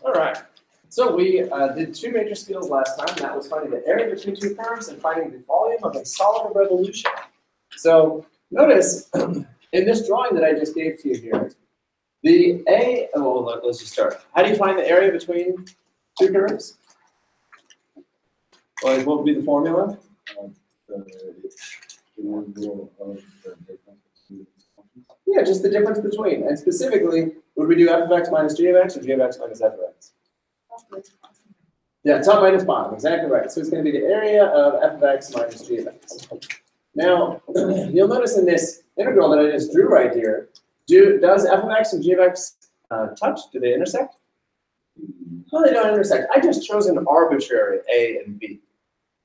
All right. So we did two major skills last time. That was finding the area between two curves and finding the volume of a solid revolution. So notice in this drawing that I just gave to you here, the A, well, let's just start. How do you find the area between two curves? Well, what would be the formula? Yeah, just the difference between. And specifically, would we do f of x minus g of x or g of x minus f of x? Yeah, top minus bottom, exactly right. So it's going to be the area of f of x minus g of x. Now, you'll notice in this integral that I just drew right here, does f of x and g of x touch? Do they intersect? No, they don't intersect. I just chose an arbitrary a and b,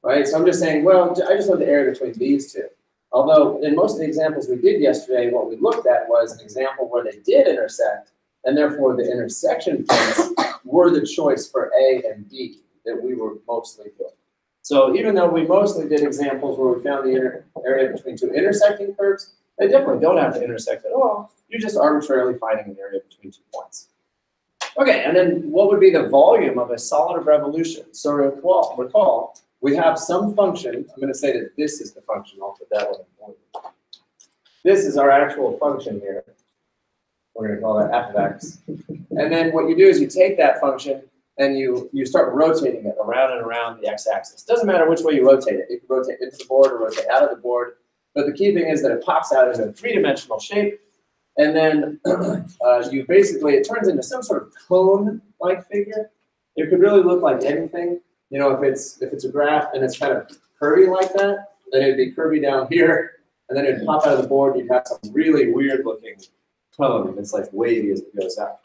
right? So I'm just saying, well, I just want the area between these two. Although in most of the examples we did yesterday, what we looked at was an example where they did intersect, and therefore the intersection points were the choice for A and B that we were mostly doing. So even though we mostly did examples where we found the area between two intersecting curves, they definitely don't have to intersect at all. You're just arbitrarily finding an area between 2 points. Okay, and then what would be the volume of a solid of revolution? So recall we have some function. I'm going to say that this is the function. I'll put that one in point. This is our actual function here. We're going to call that f of x. And then what you do is you take that function and you start rotating it around and around the x-axis. Doesn't matter which way you rotate it. You can rotate into the board or rotate out of the board. But the key thing is that it pops out as a three-dimensional shape. And then you basically, it turns into some sort of cone-like figure. It could really look like anything. You know, if it's a graph and it's kind of curvy like that, then it'd be curvy down here, and then it'd pop out of the board. You'd have some really weird-looking cone that's like wavy as it goes out.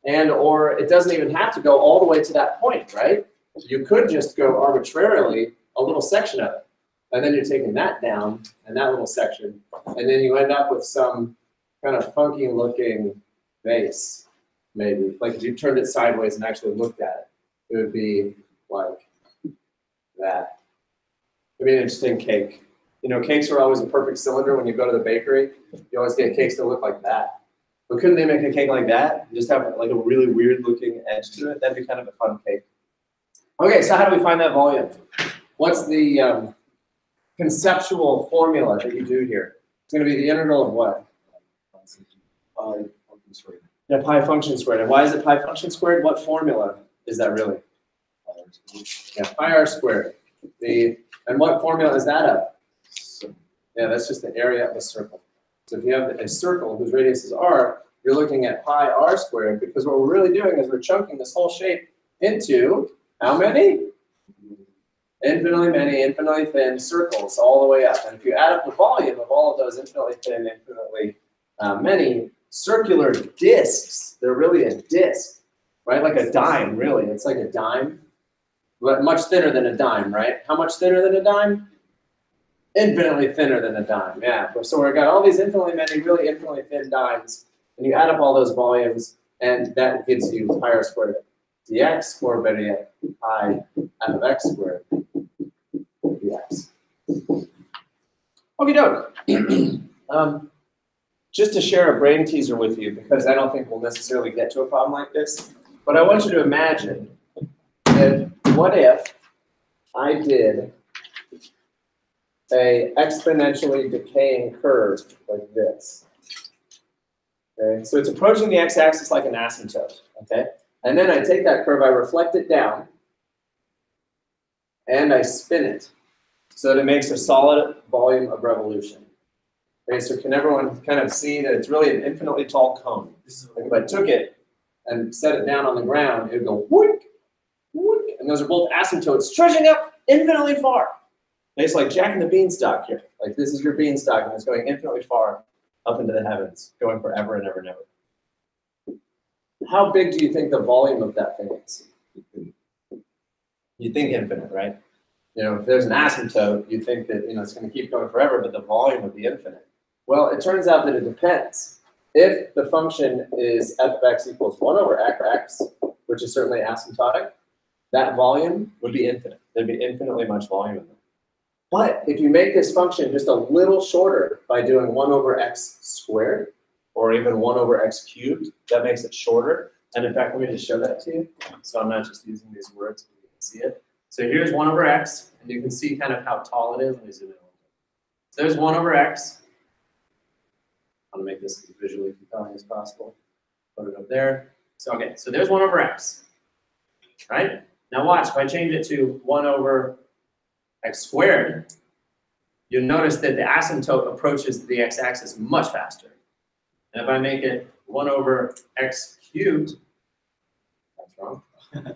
And or it doesn't even have to go all the way to that point, right? You could just go arbitrarily a little section of it, and then you're taking that down and that little section, and then you end up with some kind of funky-looking base, maybe. Like if you turned it sideways and actually looked at it, it would be like that. It'd be an interesting cake. You know, cakes are always a perfect cylinder when you go to the bakery. You always get cakes that look like that. But couldn't they make a cake like that? Just have like a really weird looking edge to it? That'd be kind of a fun cake. Okay, so how do we find that volume? What's the conceptual formula that you do here? It's going to be the integral of what? Pi function squared. Yeah, pi function squared. And why is it pi function squared? What formula is that really? Yeah, pi r squared. And what formula is that of? Yeah, that's just the area of a circle. So if you have a circle whose radius is r, you're looking at pi r squared, because what we're really doing is we're chunking this whole shape into how many? Infinitely many, infinitely thin circles all the way up. And if you add up the volume of all of those infinitely thin, infinitely many circular discs, they're really a disc, right? Like a dime, really. It's like a dime, but much thinner than a dime, right? How much thinner than a dime? Infinitely thinner than a dime, yeah. So we've got all these infinitely many, really infinitely thin dimes, and you add up all those volumes, and that gives you pi r squared dx, or better yet, pi f of x squared dx. Okie doke. Just to share a brain teaser with you, because I don't think we'll necessarily get to a problem like this, but I want you to imagine that what if I did a exponentially decaying curve like this. Okay, so it's approaching the x-axis like an asymptote. Okay, and then I take that curve, I reflect it down, and I spin it so that it makes a solid volume of revolution. Okay, so can everyone kind of see that it's really an infinitely tall cone? Like if I took it and set it down on the ground, it would go whoop, whoop, and those are both asymptotes stretching up infinitely far. It's like Jack and the Beanstalk here. Like this is your beanstalk, and it's going infinitely far up into the heavens, going forever and ever and ever. How big do you think the volume of that thing is? You think infinite, right? You know, if there's an asymptote, you think that it's going to keep going forever, but the volume would be infinite. Well, it turns out that it depends. If the function is f of x equals 1 over x, which is certainly asymptotic, that volume would be infinite. There'd be infinitely much volume in there. But if you make this function just a little shorter by doing 1 over x squared, or even 1 over x cubed, that makes it shorter. And in fact, let me just show that to you. So I'm not just using these words, but you can see it. So here's 1 over x, and you can see kind of how tall it is. Let me zoom in a little bit. So there's 1 over x. I want to make this as visually compelling as possible. Put it up there. So okay, so there's 1 over x, right? Now watch, if I change it to 1 over x squared, you'll notice that the asymptote approaches the x-axis much faster. And if I make it 1 over x cubed, that's wrong. 1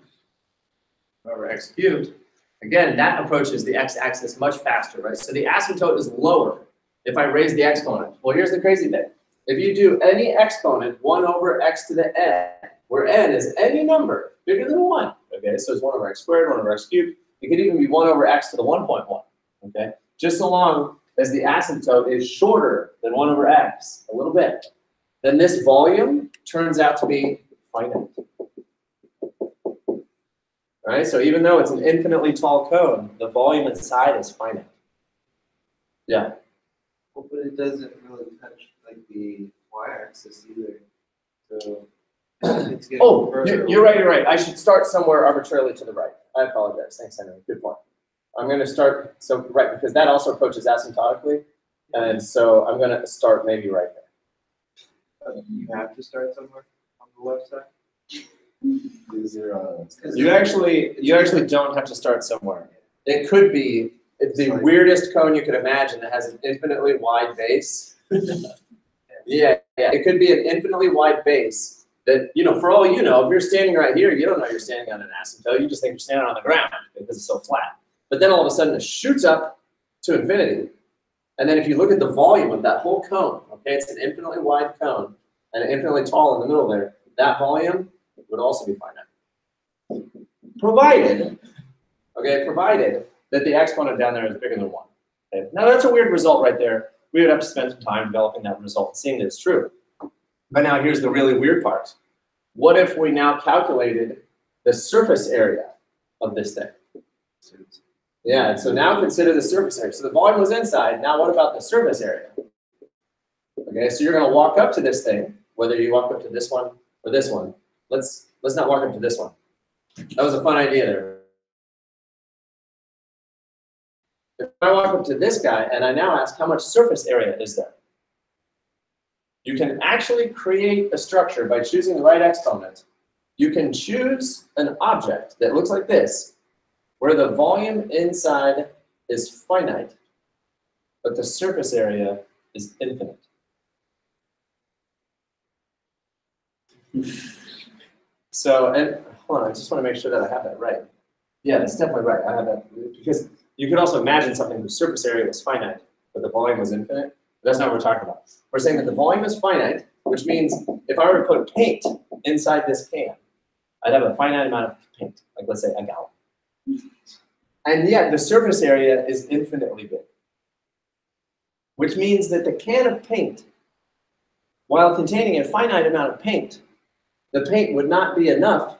over x cubed, again, that approaches the x-axis much faster, right? So the asymptote is lower if I raise the exponent. Well, here's the crazy thing. If you do any exponent 1 over x to the n, where n is any number bigger than 1, okay? So it's 1 over x squared, 1 over x cubed. It could even be 1 over x to the 1.1, okay? Just so long as the asymptote is shorter than 1 over x, a little bit, then this volume turns out to be finite. All right, so even though it's an infinitely tall cone, the volume inside is finite. Yeah? Well, but it doesn't really touch like the y-axis either. So it's getting further you're right. I should start somewhere arbitrarily to the right. I apologize. Thanks, Henry. Good point. I'm going to start, right, because that also approaches asymptotically. And so I'm going to start maybe right there. You have to start somewhere on the left side? You actually don't have to start somewhere. It could be the weirdest cone you could imagine that has an infinitely wide base. Yeah, it could be an infinitely wide base that, for all you know, if you're standing right here, you don't know you're standing on an asymptote. You just think you're standing on the ground because it's so flat. But then all of a sudden it shoots up to infinity. And then if you look at the volume of that whole cone, okay, it's an infinitely wide cone and infinitely tall in the middle there, that volume would also be finite. Provided that the exponent down there is bigger than 1. Okay? Now that's a weird result right there. We would have to spend some time developing that result and seeing that it's true. But now here's the really weird part. What if we now calculated the surface area of this thing? Yeah, and so now consider the surface area. So the volume was inside. Now what about the surface area? Okay, so you're going to walk up to this thing, whether you walk up to this one or this one. Let's not walk up to this one. That was a fun idea there. If I walk up to this guy and I now ask how much surface area is there? You can actually create a structure by choosing the right exponent. You can choose an object that looks like this, where the volume inside is finite, but the surface area is infinite. So, and hold on, I just want to make sure that I have that right. Yeah, that's definitely right. I have that, because you could also imagine something whose surface area was finite, but the volume was infinite. But that's not what we're talking about. We're saying that the volume is finite, which means if I were to put paint inside this can, I'd have a finite amount of paint, like let's say a gallon. And yet the surface area is infinitely big, which means that the can of paint, while containing a finite amount of paint, the paint would not be enough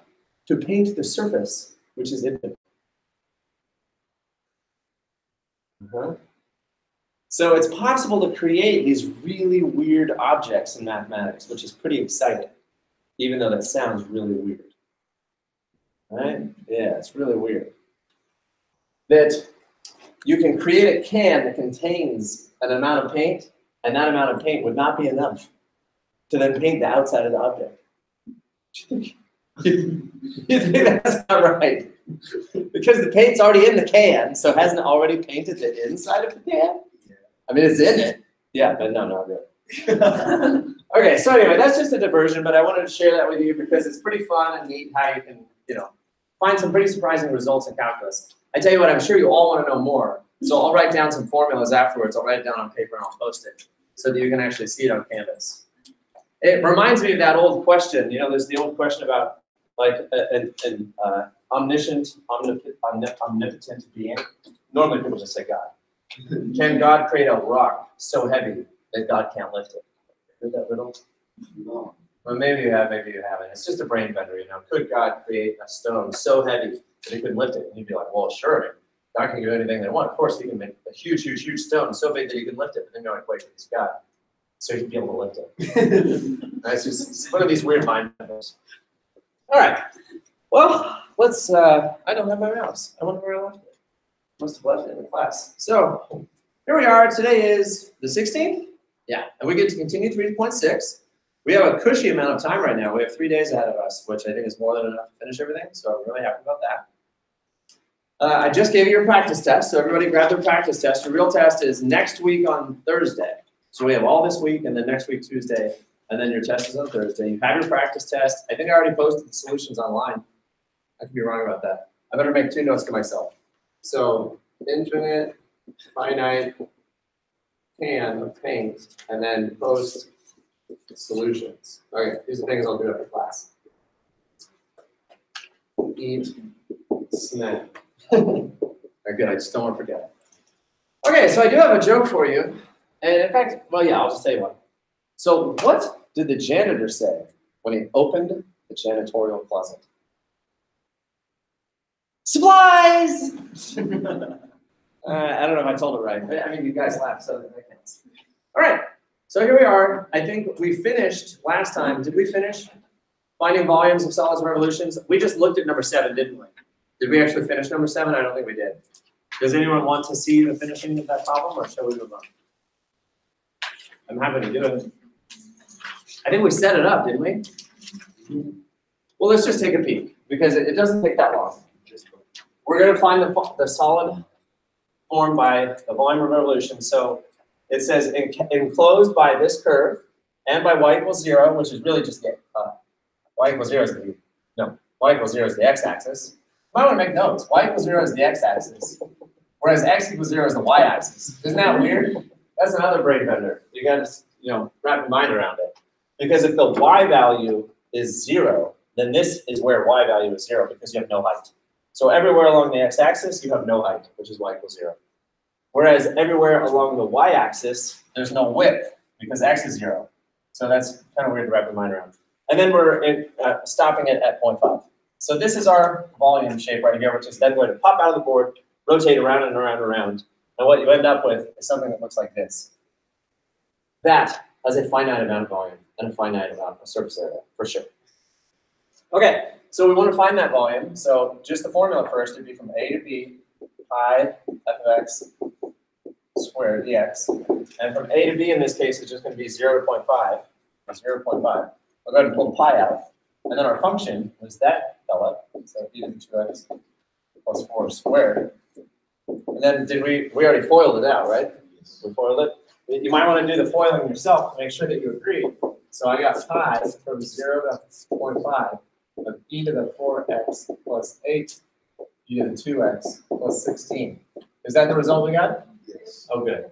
to paint the surface, which is infinite. So it's possible to create these really weird objects in mathematics, which is pretty exciting, even though that sounds really weird. Right? Yeah, it's really weird. That you can create a can that contains an amount of paint, and that amount of paint would not be enough to then paint the outside of the object. You think that's not right? Because the paint's already in the can, so hasn't it already painted the inside of the can? I mean, it's in it. Yeah, but no, not really. Okay, so anyway, that's just a diversion, but I wanted to share that with you because it's pretty fun and neat how you can, find some pretty surprising results in calculus. I tell you what, I'm sure you all want to know more, so I'll write down some formulas afterwards. I'll write it down on paper and I'll post it so that you can actually see it on Canvas. It reminds me of that old question. There's the old question about like an omniscient, omnipotent being. Normally people just say God. Can God create a rock so heavy that God can't lift it? Heard that riddle? No. Well, maybe you have, maybe you haven't. It's just a brain bender, Could God create a stone so heavy that he couldn't lift it? And you'd be like, well, sure. God can do anything they want. Of course, he can make a huge, huge, huge stone so big that he can lift it. But then you're like, wait, he's God. So he'd be able to lift it. It's just one of these weird mind benders. All right. Well, let's, I don't have my mouse. I wonder where I left it. Must have left it in the class. So here we are. Today is the 16th. Yeah, and we get to continue 3.6. We have a cushy amount of time right now. We have 3 days ahead of us, which I think is more than enough to finish everything. So I'm really happy about that. I just gave you your practice test, so everybody grab their practice test. Your real test is next week on Thursday. So we have all this week, and then next week Tuesday, and then your test is on Thursday. You have your practice test. I think I already posted the solutions online. I could be wrong about that. I better make 2 notes to myself. So infinite, finite, can of paint, and then post solutions. Okay, these are things I'll do after class. Eat, snack. Very good, I just don't want to forget. Okay, so I do have a joke for you. And in fact, well, yeah, I'll just tell you one. So what did the janitor say when he opened the janitorial closet? Supplies! I don't know if I told it right. I mean, you guys laughed, so that makes sense. All right, so here we are. I think we finished last time. Did we finish finding volumes of solids and revolutions? We just looked at number 7, didn't we? Did we actually finish number 7? I don't think we did. Does anyone want to see the finishing of that problem, or shall we move on? I'm happy to do it. I think we set it up, didn't we? Well, let's just take a peek, because it doesn't take that long. We're going to find the solid formed by the volume of revolution. So it says enclosed by this curve and by y equals 0, which is really just y equals 0 is y equals 0 is the x-axis. You might want to make notes. Y equals 0 is the x-axis, whereas x equals 0 is the y-axis. Isn't that weird? That's another brain bender. You got to wrap your mind around it. Because if the y value is 0, then this is where y value is 0 because you have no height. So everywhere along the x-axis, you have no height, which is y equals 0. Whereas everywhere along the y-axis, there's no width because x is 0. So that's kind of weird to wrap your mind around. And then we're stopping it at 0.5. So this is our volume shape right here, which is then going to pop out of the board, rotate around and around and around. And what you end up with is something that looks like this. That has a finite amount of volume and a finite amount of surface area, for sure. Okay, so we want to find that volume. So just the formula first would be from A to B, pi f of x squared dx. And from A to B in this case, it's just going to be 0 to 0.5. 0 to 0.5. We'll go ahead and pull the pi out. And then our function was that fella. So e to the 2x plus 4 squared. And then we already FOILed it out, right? We FOILed it. You might want to do the FOILing yourself to make sure that you agree. So I got pi from 0 to 0.5 of e to the 4x plus 8 e to the 2x plus 16. Is that the result we got? Yes. Oh, good.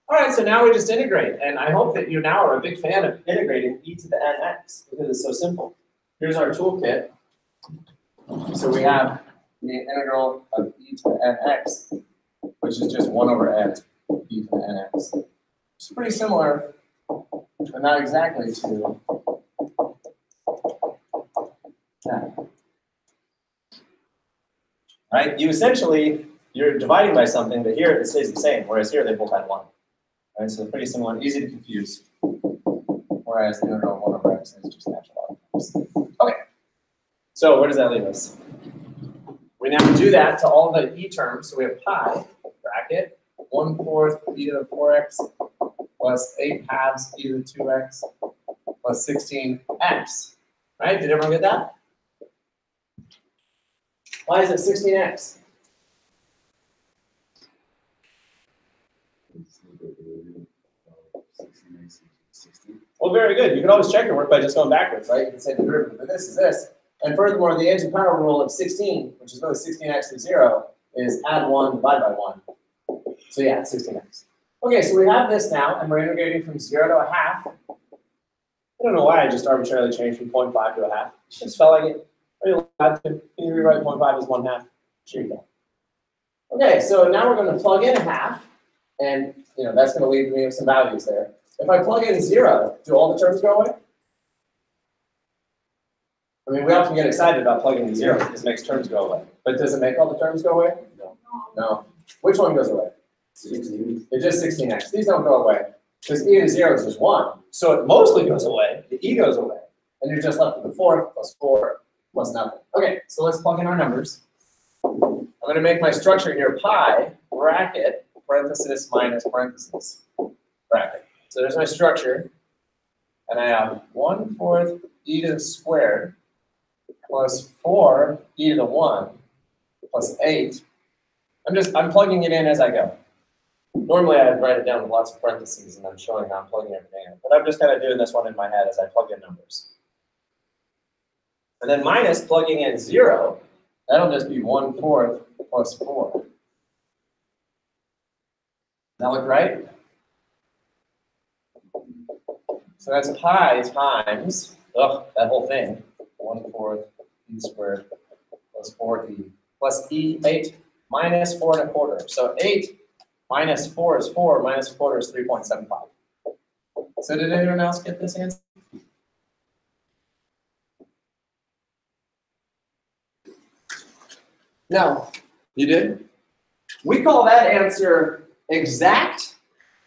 All right, so now we just integrate. And I hope that you now are a big fan of integrating e to the nx because it's so simple. Here's our toolkit. So we have the integral of e to the nx, which is just 1 over n, e to the nx. It's pretty similar, but not exactly to that. Right? You're dividing by something, but here it stays the same, whereas here they both had 1. Right? So they're pretty similar, easy to confuse. Whereas the integral of 1 over x is just natural logarithm. Okay. So where does that leave us? We now do that to all the e terms. So we have pi for bracket 1/4 e to the 4x plus 8 halves e to the 2x plus 16x. Right? Did everyone get that? Why is it 16x? Well, very good. You can always check your work by just going backwards, right? You can say the derivative of this is this. And furthermore, the anti-power rule of 16, which is really 16x to 0, is add 1, divide by 1. So yeah, it's 16x. Okay, so we have this now, and we're integrating from 0 to a half. I don't know why I just arbitrarily changed from 0.5 to a half. I just felt like it. Are you allowed to? Can you rewrite 0.5 as 1/2? Sure you can. Okay, so now we're going to plug in a half, and that's going to leave me with some values there. If I plug in 0, do all the terms go away? I mean, we often get excited about plugging in 0 because it makes terms go away. But does it make all the terms go away? No. No. Which one goes away? 16. It's just 16x. These don't go away because e to the 0 is just 1. So it mostly goes away. The e goes away. And you're just left with the 4 plus 4 plus nothing. Okay, so let's plug in our numbers. I'm going to make my structure here pi bracket parenthesis minus parenthesis bracket. So there's my structure. And I have 1/4 e to the squared plus 4 e to the 1 plus 8. I'm plugging it in as I go. Normally I'd write it down with lots of parentheses and I'm showing how I'm plugging everything in. But I'm just kind of doing this one in my head as I plug in numbers. And then minus plugging in 0, that'll just be 1/4 plus 4. That look right? So that's pi times, that whole thing, 1/4 e squared plus 4e plus e, 8 minus 4 1/4. So 8 minus 4 is 4, minus 1/4 is 3.75. So did anyone else get this answer? No. You did? We call that answer exact,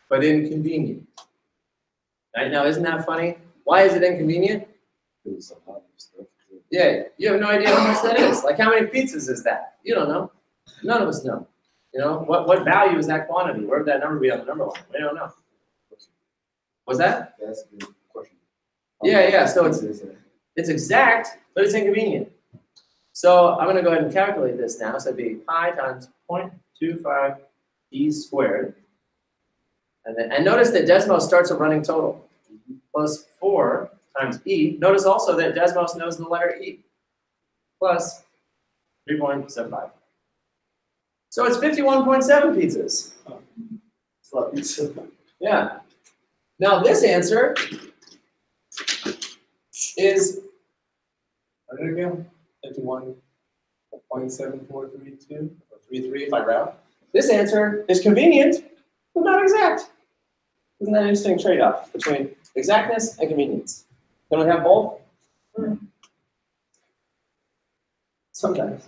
but inconvenient. Right now, isn't that funny? Why is it inconvenient? Yeah, you have no idea how much that is. Like, how many pizzas is that? You don't know. None of us know. What value is that quantity? Where would that number be on the number line? We don't know. What's that? That's a good question. Yeah. So it's exact, but it's inconvenient. So I'm going to go ahead and calculate this now. So it'd be pi times 0.25 e squared. And notice that Desmos starts a running total. Plus 4 times e. Notice also that Desmos knows the letter e. Plus 3.75. So it's 51.7 pizzas. It's a lot of pizza. Yeah. Now this answer is, where did it go? 51.7432 or 33 if I round. This answer is convenient, but not exact. Isn't that an interesting trade-off between exactness and convenience? Can we have both? Sometimes.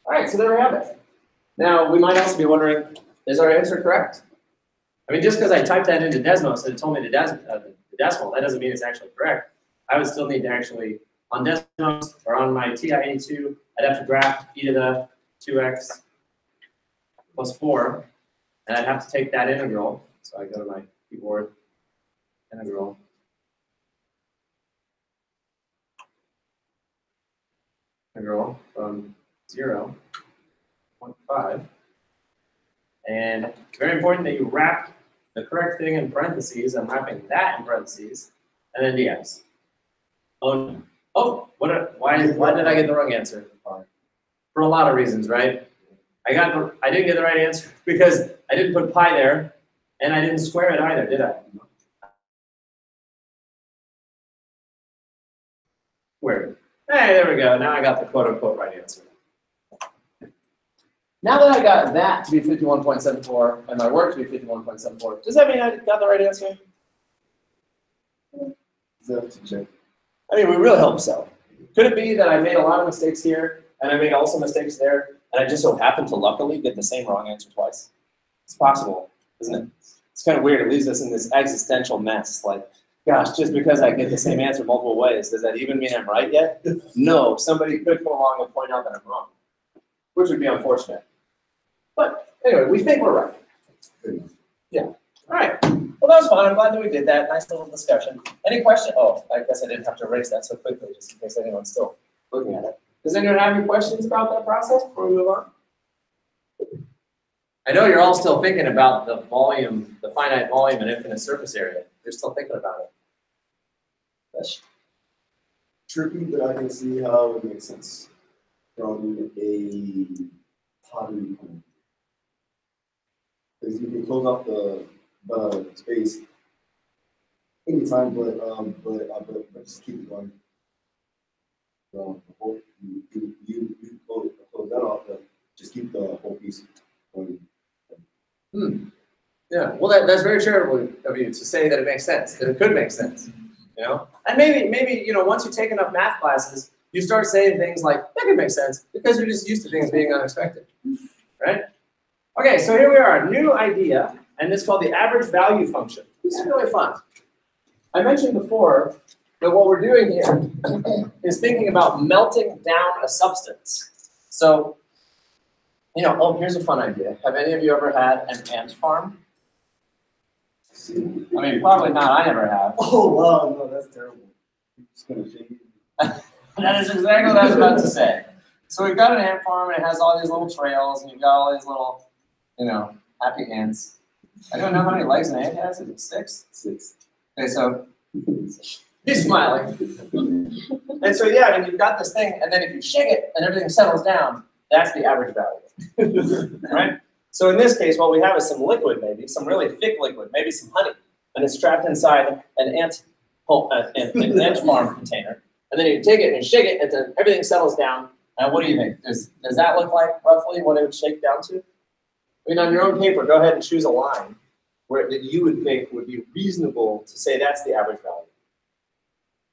All right, so there we have it. Now, we might also be wondering, is our answer correct? I mean, just because I typed that into Desmos and it told me the decimal, that doesn't mean it's actually correct. I would still need to actually, on Desmos or on my TI-82, I'd have to graph e to the 2x plus 4, and I'd have to take that integral. So I go to my keyboard, integral. Integral from 0 to 0.5. And very important that you wrap the correct thing in parentheses. I'm wrapping that in parentheses, and then dx. Why did I get the wrong answer? For a lot of reasons, right? I didn't get the right answer because I didn't put pi there, and I didn't square it either, did I? Weird. Hey, there we go. Now I got the quote-unquote right answer. Now that I got that to be 51.74 and my work to be 51.74, does that mean I got the right answer? I mean, we really hope so. Could it be that I made a lot of mistakes here and I made also mistakes there, and I just so happened to luckily get the same wrong answer twice? It's possible, isn't it? It's kind of weird. It leaves us in this existential mess. Like, gosh, just because I get the same answer multiple ways, does that even mean I'm right yet? No, somebody could come along and point out that I'm wrong, which would be unfortunate. But anyway, we think we're right. Yeah. All right. Well, that was fun. I'm glad that we did that. Nice little discussion. Any question? Oh, I guess I didn't have to erase that so quickly, just in case anyone's still looking at it. Does anyone have any questions about that process before we move on? I know you're all still thinking about the volume, the finite volume and infinite surface area. You're still thinking about it. That's tricky, but I can see how it makes sense from a pottery point. Because you can close off the space anytime, but just keep it going. You close that off, but just keep the whole piece going. Yeah, well, that's very charitable of you to say that it makes sense, that it could make sense, you know? And maybe you know, once you take enough math classes, you start saying things like, that could make sense, because you're just used to things being unexpected, right? Okay, so here we are, a new idea, and it's called the average value function. This is really fun. I mentioned before that what we're doing here is thinking about melting down a substance. So, you know, oh, here's a fun idea. Have any of you ever had an ant farm? I mean, probably not. I never have. Oh, wow, no, that's terrible. It's gonna shake you. That is exactly what I was about to say. So we've got an ant farm, and it has all these little trails, and you've got all these little, you know, happy ants. I don't know how many legs an ant has. Is it 6? 6. Okay, so he's smiling. And so, yeah, and you've got this thing, and then if you shake it and everything settles down, that's the average value, right? So in this case, what we have is some liquid, maybe, some really thick liquid, maybe some honey, and it's trapped inside an ant farm container. And then you take it and shake it, and then everything settles down. And what do you think? Does that look like roughly what it would shake down to? I mean, on your own paper, go ahead and choose a line that you would think would be reasonable to say that's the average value.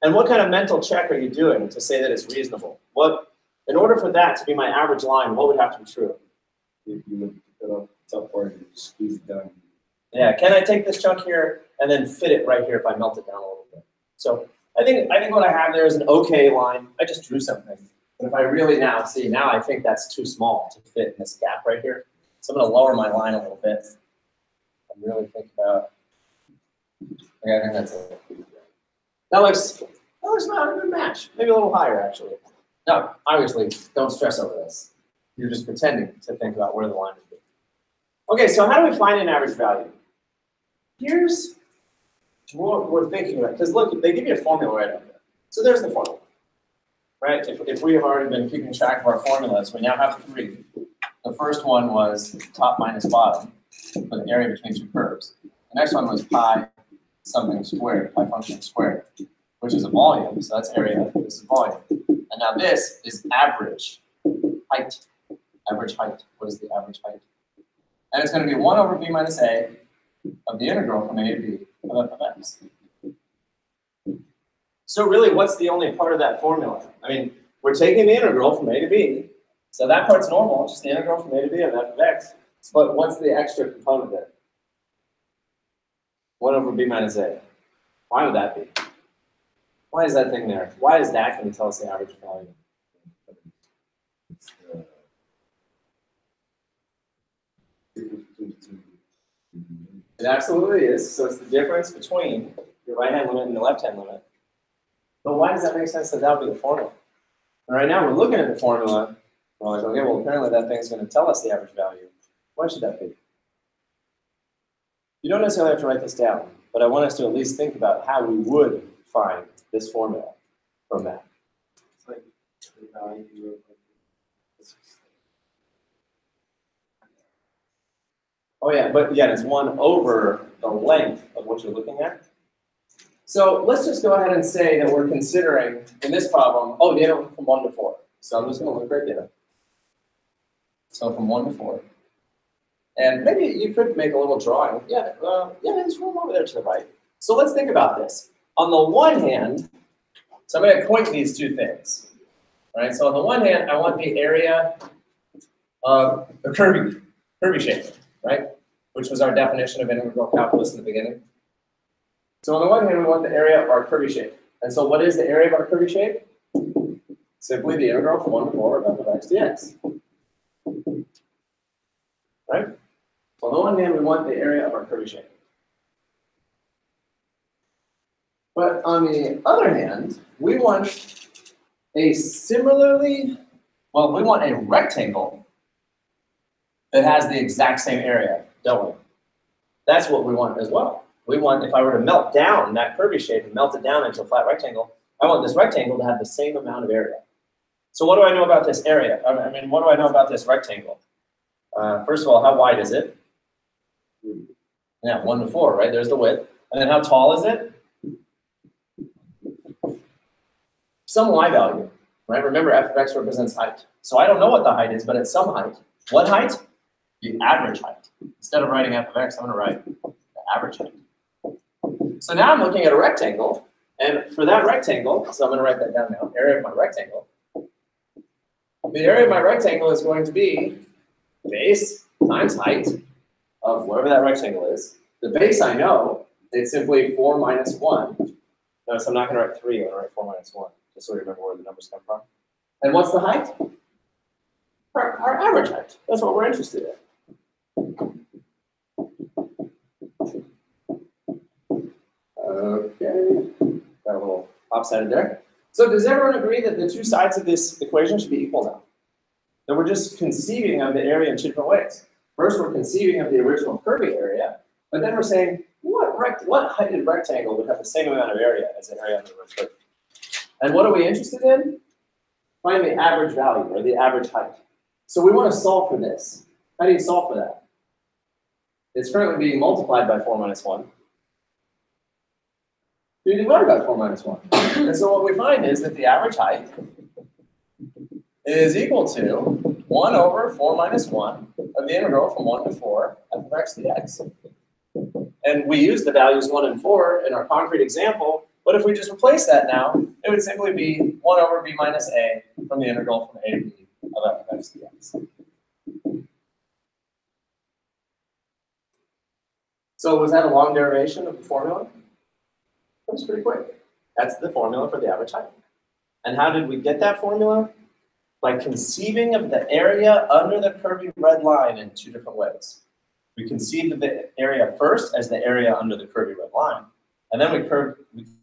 And what kind of mental check are you doing to say that it's reasonable? In order for that to be my average line, what would have to be true? If you look at the top part and squeeze it down. Yeah, can I take this chunk here and then fit it right here if I melt it down a little bit? So I think what I have there is an okay line. I just drew something. But if I really now I think that's too small to fit in this gap right here. So I'm going to lower my line a little bit and really think about, okay, I think that's it. That looks not a good match. Maybe a little higher, actually. No, obviously, don't stress over this. You're just pretending to think about where the line would be. Okay, so how do we find an average value? Here's what we're thinking about. Because look, they give you a formula right up there. So there's the formula, right? If we have already been keeping track of our formulas, we now have 3. The first one was top minus bottom for the area between 2 curves. The next one was pi something squared, pi function squared, which is a volume. So that's area. This is volume. And now this is average height. Average height. What is the average height? And it's going to be 1 over b minus a of the integral from a to b of f of x. So really, what's the only part of that formula? I mean, we're taking the integral from a to b. So that part's normal. It's just the integral from a to b of f of x. But what's the extra component there? 1 over b minus a. Why would that be? Why is that thing there? Why is that going to tell us the average value? It absolutely is. So it's the difference between your right-hand limit and the left-hand limit. But why does that make sense that that would be the formula? And right now we're looking at the formula. We're like, okay, well, apparently that thing's going to tell us the average value. Why should that be? You don't necessarily have to write this down, but I want us to at least think about how we would find this formula from that. It's like the value of Oh yeah, but yeah, it's 1 over the length of what you're looking at. So let's just go ahead and say that we're considering, in this problem, the interval from 1 to 4. So I'm just going to look right there. So from 1 to 4. And maybe you could make a little drawing. Yeah, there's room over there to the right. So let's think about this. On the one hand, so I'm going to equate these two things. All right, so on the one hand, I want the area of a curvy shape, right? Which was our definition of integral calculus in the beginning. So on the one hand, we want the area of our curvy shape. And so what is the area of our curvy shape? Simply the integral from 1 to 4 of f of x dx. right? So on the one hand, we want the area of our curvy shape. But on the other hand, we want a similarly, well, we want a rectangle that has the exact same area, don't we? That's what we want as well. We want, if I were to melt down that curvy shape and melt it down into a flat rectangle, I want this rectangle to have the same amount of area. So what do I know about this area? I mean, what do I know about this rectangle? First of all, how wide is it? Yeah, 1 to 4, right? There's the width. And then how tall is it? Some y value, right? Remember, f of x represents height. So I don't know what the height is, but it's some height. What height? The average height. Instead of writing f of x, I'm going to write the average height. So now I'm looking at a rectangle, and for that rectangle, so I'm going to write that down now, area of my rectangle. The area of my rectangle is going to be base times height of whatever that rectangle is. The base I know, it's simply 4 minus 1. Notice I'm not going to write 3, I'm going to write 4 minus 1, just so we remember where the numbers come from. And what's the height? Our average height. That's what we're interested in. Okay, got a little lopsided there. So does everyone agree that the two sides of this equation should be equal now? That we're just conceiving of the area in two different ways. First, we're conceiving of the original curvy area, but then we're saying, what heighted rectangle would have the same amount of area as the area under the curve? And what are we interested in? Find the average value, or the average height. So we want to solve for this. How do you solve for that? It's currently being multiplied by 4 minus 1. You divide by 4 minus 1. And so what we find is that the average height is equal to 1 over 4 minus 1 of the integral from 1 to 4 f of x dx. And we use the values 1 and 4 in our concrete example, but if we just replace that now, it would simply be 1 over b minus a from the integral from a to b of f of x dx. So was that a long derivation of the formula? That was pretty quick. That's the formula for the average height. And how did we get that formula? By conceiving of the area under the curvy red line in two different ways. We conceived of the area first as the area under the curvy red line. And then we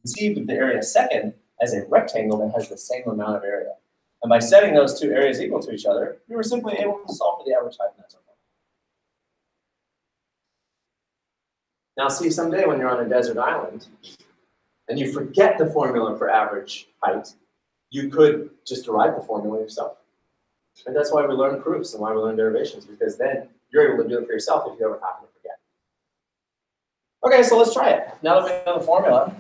conceived of the area second as a rectangle that has the same amount of area. And by setting those two areas equal to each other, we were simply able to solve for the average height in that circle. Now see, someday when you're on a desert island, and you forget the formula for average height, you could just derive the formula yourself. And that's why we learn proofs and why we learn derivations, because then you're able to do it for yourself if you ever happen to forget. Okay, so let's try it. Now that we know the formula,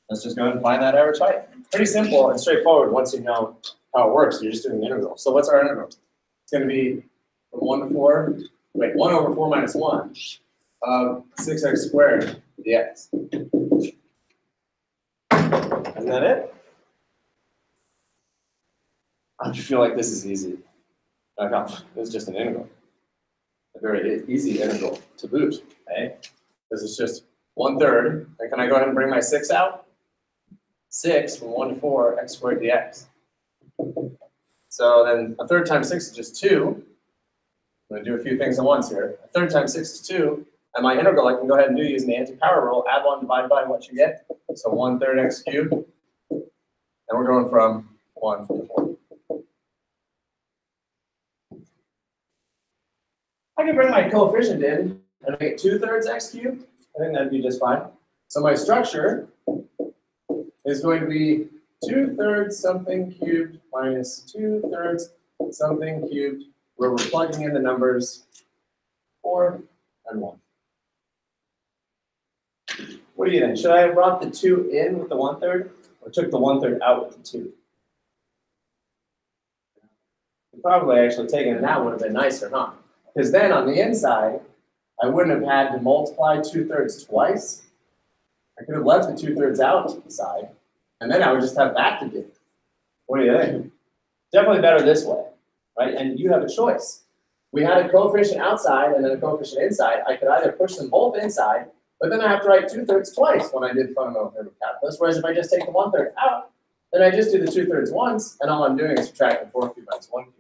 let's just go ahead and find that average height. Pretty simple and straightforward once you know how it works. You're just doing the integral. So what's our integral? It's going to be from 1 to 4, 1 over 4 minus 1 of 6x squared dx. Isn't that it? I feel like this is easy. It's just an integral. A very easy integral to boot, okay? This is just 1/3. And can I go ahead and bring my 6 out? 6 from 1 to 4, x squared dx. So then 1/3 times 6 is just 2. I'm going to do a few things at once here. 1/3 times 6 is 2. And my integral I can go ahead and do using the anti-power rule. Add 1 divided by what you get. So 1/3 x cubed. And we're going from 1 to 4. I can bring my coefficient in and make it 2/3 x cubed. I think that'd be just fine. So my structure is going to be 2/3 something cubed minus 2/3 something cubed, where we're plugging in the numbers 4 and 1. What do you think? Should I have brought the 2 in with the 1/3, or took the 1/3 out with the 2? Probably actually taking it out would have been nicer, huh? Because then on the inside, I wouldn't have had to multiply 2/3 twice. I could have left the 2/3 outside, and then I would just have that to do. What do you think? Definitely better this way, right? And you have a choice. We had a coefficient outside and then a coefficient inside. I could either push them both inside, but then I have to write 2/3 twice when I did fundamental theorem of calculus. Whereas if I just take the 1/3 out, then I just do the 2/3 once, and all I'm doing is subtracting 4 cubed minus 1 cubed.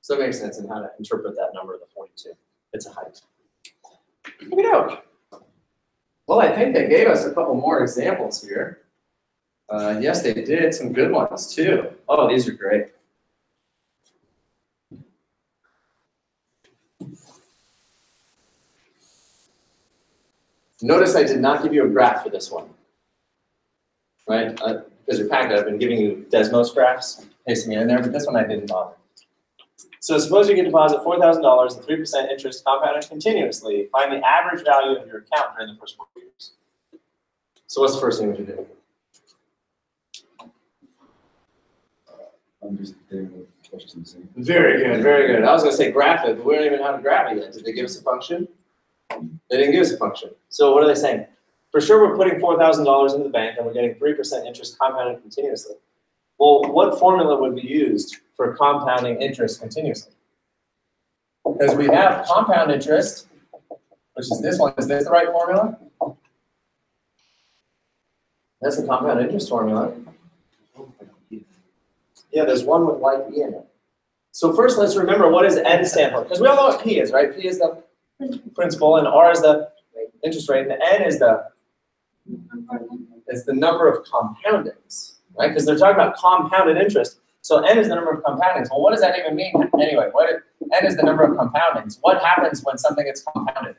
So it makes sense in how to interpret that number, the 42. It's a height. Look it out. Well, I think they gave us a couple more examples here. Yes, they did. Some good ones, too. Oh, these are great. Notice I did not give you a graph for this one. Right? Because your packet, I've been giving you Desmos graphs, pasting it in there, but this one I didn't bother. So suppose you can deposit $4,000 and 3% interest compounded continuously. Find the average value of your account during the first 4 years. So what's the first thing we should do? Understand what the question's saying. Very good, very good. I was going to say graph it, but we don't even know how to graph it yet. Did they give us a function? They didn't give us a function. So what are they saying? For sure, we're putting $4,000 into the bank and we're getting 3% interest compounded continuously. Well, what formula would be used for compounding interest continuously? Because we have compound interest, which is this one. Is this the right formula? That's the compound interest formula. Yeah, there's one with like E in it. So first, let's remember what does N stand for? Because we all know what P is, right? P is the principal, and R is the interest rate, and the N is the number of compoundings, right? Because they're talking about compounded interest. So N is the number of compoundings. Well, what does that even mean anyway? N is the number of compoundings. What happens when something gets compounded?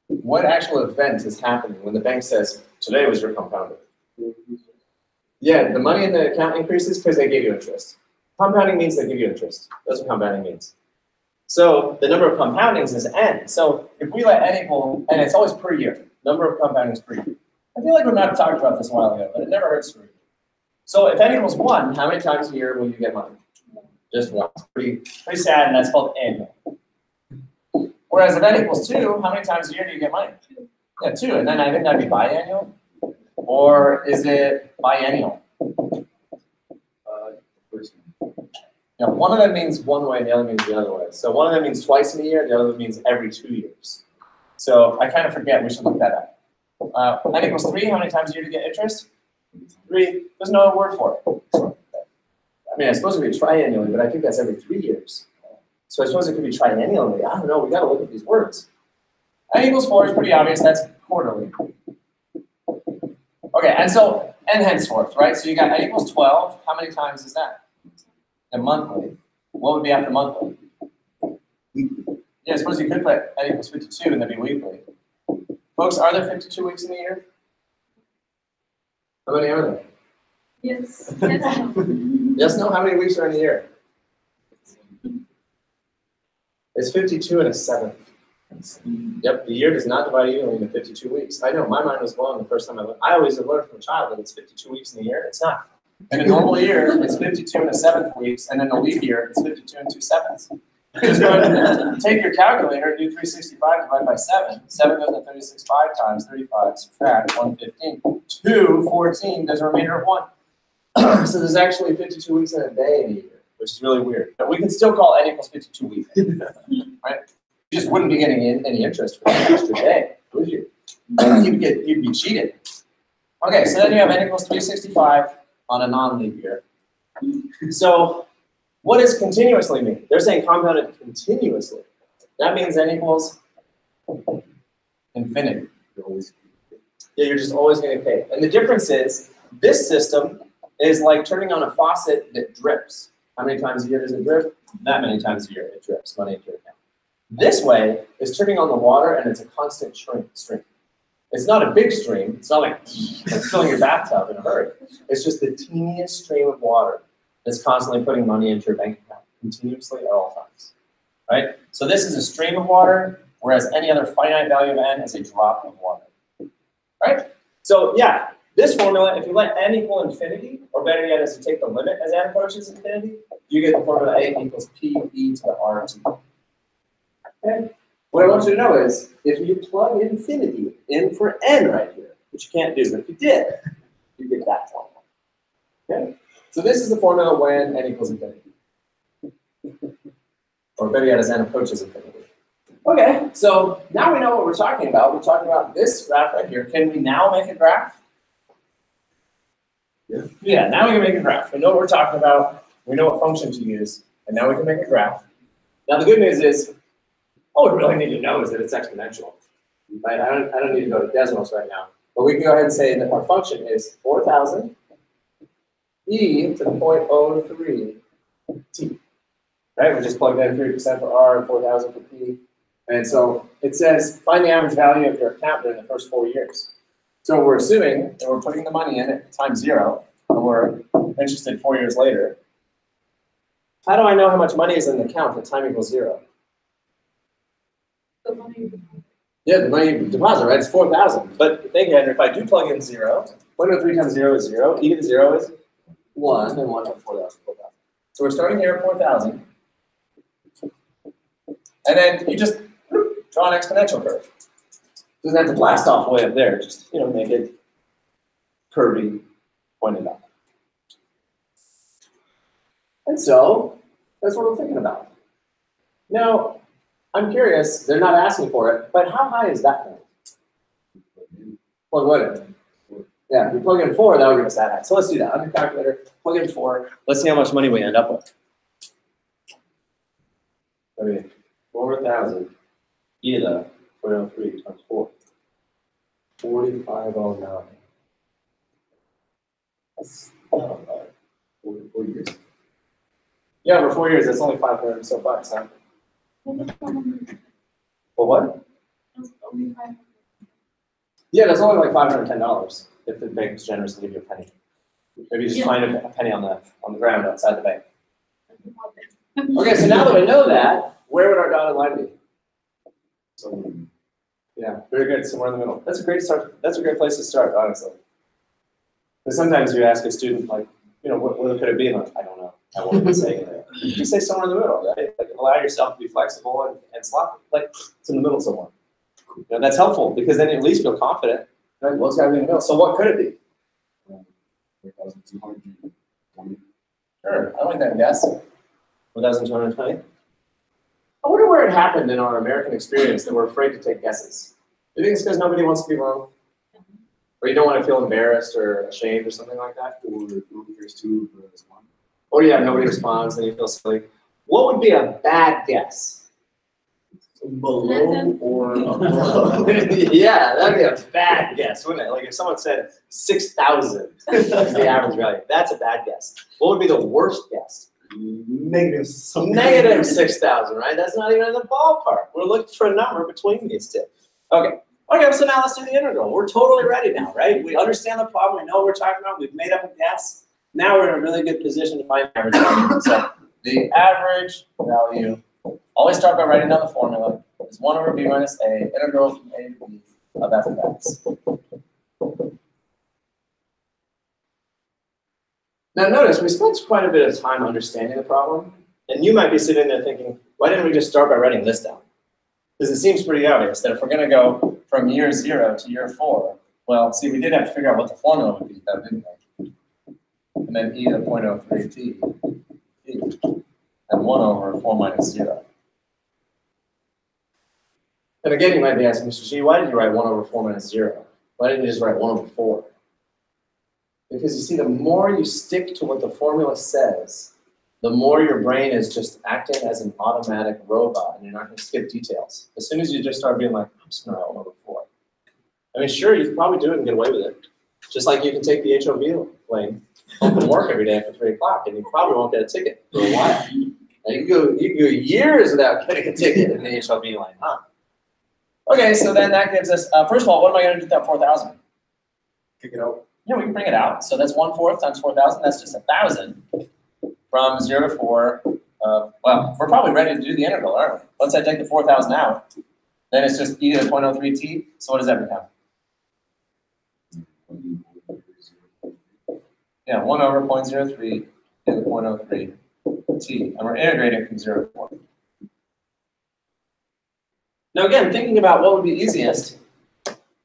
What actual event is happening when the bank says, today was your compounding? Yeah, the money in the account increases because they gave you interest. Compounding means they give you interest. That's what compounding means. So the number of compoundings is N. So if we let N equal, and it's always per year, number of compoundings per year. I feel like we might have talked about this a while ago, but it never hurts to read. So if N equals 1, how many times a year will you get money? Just once. Pretty sad, and that's called annual. Whereas if N equals 2, how many times a year do you get money? Yeah, 2, and then I think that'd be biannual. Or is it biennial? Now, one of them means one way, and the other means the other way. So one of them means twice in a year, the other means every 2 years. So I kind of forget, we should look that up. N equals 3, how many times a year do you get interest? 3, there's no word for it. I mean, I suppose it could be triennially, but I think that's every 3 years. So I suppose it could be triennially. I don't know, we gotta look at these words. N equals 4 is pretty obvious, that's quarterly. Okay, and so N henceforth, right? So you got N equals 12, how many times is that? And monthly. What would be after monthly? Yeah, I suppose you could put N equals 52 and that'd be weekly. Folks, are there 52 weeks in a year? How many are there? Yes. Yes, no? How many weeks are in a year? It's 52 and a seventh. Yep, the year does not divide evenly into 52 weeks. I know, my mind was blown the first time I learned. I always have learned from a child that it's 52 weeks in a year. It's not. In a normal year, it's 52 and a seventh weeks, and in a leap year, it's 52 and 2 sevenths. Just go ahead and take your calculator and do 365 divided by 7. 7 goes to 36 5 times, 35, subtract 115. 2, 14, there's a remainder of 1. So there's actually 52 weeks in a day in a year, which is really weird. But we can still call N equals 52 weeks, right? You just wouldn't be getting any interest for that extra day, would you? You'd be cheated. Okay, so then you have N equals 365 on a non-leap year. So what does continuously mean? They're saying compounded continuously. That means N equals infinity. Yeah, you're just always going to pay. And the difference is, this system is like turning on a faucet that drips. How many times a year does it drip? That many times a year it drips money into your account. This way is turning on the water and it's a constant stream. It's not a big stream. It's not like filling your bathtub in a hurry. It's just the teeniest stream of water that's constantly putting money into your bank account continuously at all times, right? So this is a stream of water, whereas any other finite value of N is a drop of water, right? So yeah, this formula, if you let N equal infinity, or better yet, is to take the limit as N approaches infinity, you get the formula A equals P e to the R t. Okay. What I want you to know is, if you plug infinity in for N right here, which you can't do, but if you did, you get that formula. Okay? So this is the formula when N equals infinity. Or better yet, as N approaches infinity. Okay, so now we know what we're talking about. We're talking about this graph right here. Can we now make a graph? Yeah, now we can make a graph. We know what we're talking about. We know what function to use. And now we can make a graph. Now the good news is, all we really need to know is that it's exponential. Right? I don't need to go to decimals right now. But we can go ahead and say that our function is 4,000 e to the 0.03 t. Right? We just plugged in 3% for r and 4,000 for p. And so it says, find the average value of your account during the first 4 years. So we're assuming that we're putting the money in at time 0, and we're interested 4 years later. How do I know how much money is in the account at time equals 0? The money. Yeah, the money deposit, right? It's 4,000. But think, Andrew, if I do plug in 0, 0.03 times 0 is 0. E to the 0 is 1, and 1 to 4,000. So we're starting here at 4,000. And then you just draw an exponential curve. Doesn't have to blast off way up there. Just, make it curvy, pointed up. And so that's what we're thinking about. Now, I'm curious, they're not asking for it, but how high is that point? Plug what in? Yeah, if we plug in 4, that would give us that high. So let's do that. On your calculator, plug in 4. Let's see how much money we end up with. I mean, 4,000 e to the 0.03 times 4. 4,509. That's not bad. 4 years. Yeah, over 4 years, that's only 500 or so bucks, huh? Well, what? Yeah, that's only like $510 if the bank is generous and give you a penny. Maybe just find a penny on the ground outside the bank. Okay, so now that we know that, where would our dotted line be? So, yeah, very good, somewhere in the middle. That's a great start. That's a great place to start, honestly. But sometimes you ask a student, like, what could it be? And like, I don't know. I won't even say anything. You say somewhere in the middle, right? Like, allow yourself to be flexible and sloppy. Like, it's in the middle somewhere. That's helpful because then you at least feel confident. Right? Well, it's got to be in the middle. So what could it be? 4,220. Sure, I like that guess. 1,220. I wonder where it happened in our American experience that we're afraid to take guesses. Do you think it's because nobody wants to be wrong? Or you don't want to feel embarrassed or ashamed or something like that? Or nobody cares to respond. Or yeah, nobody responds and you feel silly. What would be a bad guess? Below or above? Yeah, that'd be a bad guess, wouldn't it? Like if someone said 6,000 is the average value, that's a bad guess. What would be the worst guess? Negative 6,000, right? That's not even in the ballpark. We're looking for a number between these two. Okay, so now let's do the integral. We're totally ready now, right? We understand the problem. We know what we're talking about. We've made up a guess. Now we're in a really good position to find the average value. So the average value, always start by writing down the formula, is 1 over b minus a, integral from a to b of f of x. Now notice, we spent quite a bit of time understanding the problem, and you might be sitting there thinking, why didn't we just start by writing this down? Because it seems pretty obvious that if we're going to go from year 0 to year 4, well, see, we did have to figure out what the formula would be, though, didn't we? And then e to the 0.03 t, and 1 over 4 minus 0. And again, you might be asking, Mr. G, why did you write 1 over 4 minus 0? Why didn't you just write 1 over 4? Because you see, the more you stick to what the formula says, the more your brain is just acting as an automatic robot, and you're not going to skip details. As soon as you just start being like, I'm just going to write 1 over 4. I mean, sure, you can probably do it and get away with it. Just like you can take the HOV lane home from work every day after 3 o'clock, and you probably won't get a ticket for a while. Now, you can go years without getting a ticket in the HOV lane, huh? Okay, so then that gives us, first of all, what am I going to do with that 4,000? Kick it out. Yeah, we can bring it out. So that's 1/4 times 4,000. That's just 1,000 from 0 to 4. Well, we're probably ready to do the integral, aren't we? Once I take the 4,000 out, then it's just e to the 0.03 t. So what does that become? Yeah, 1 over 0.03 e to the 0.03 t. And we're integrating from 0 to 4. Now again, thinking about what would be easiest,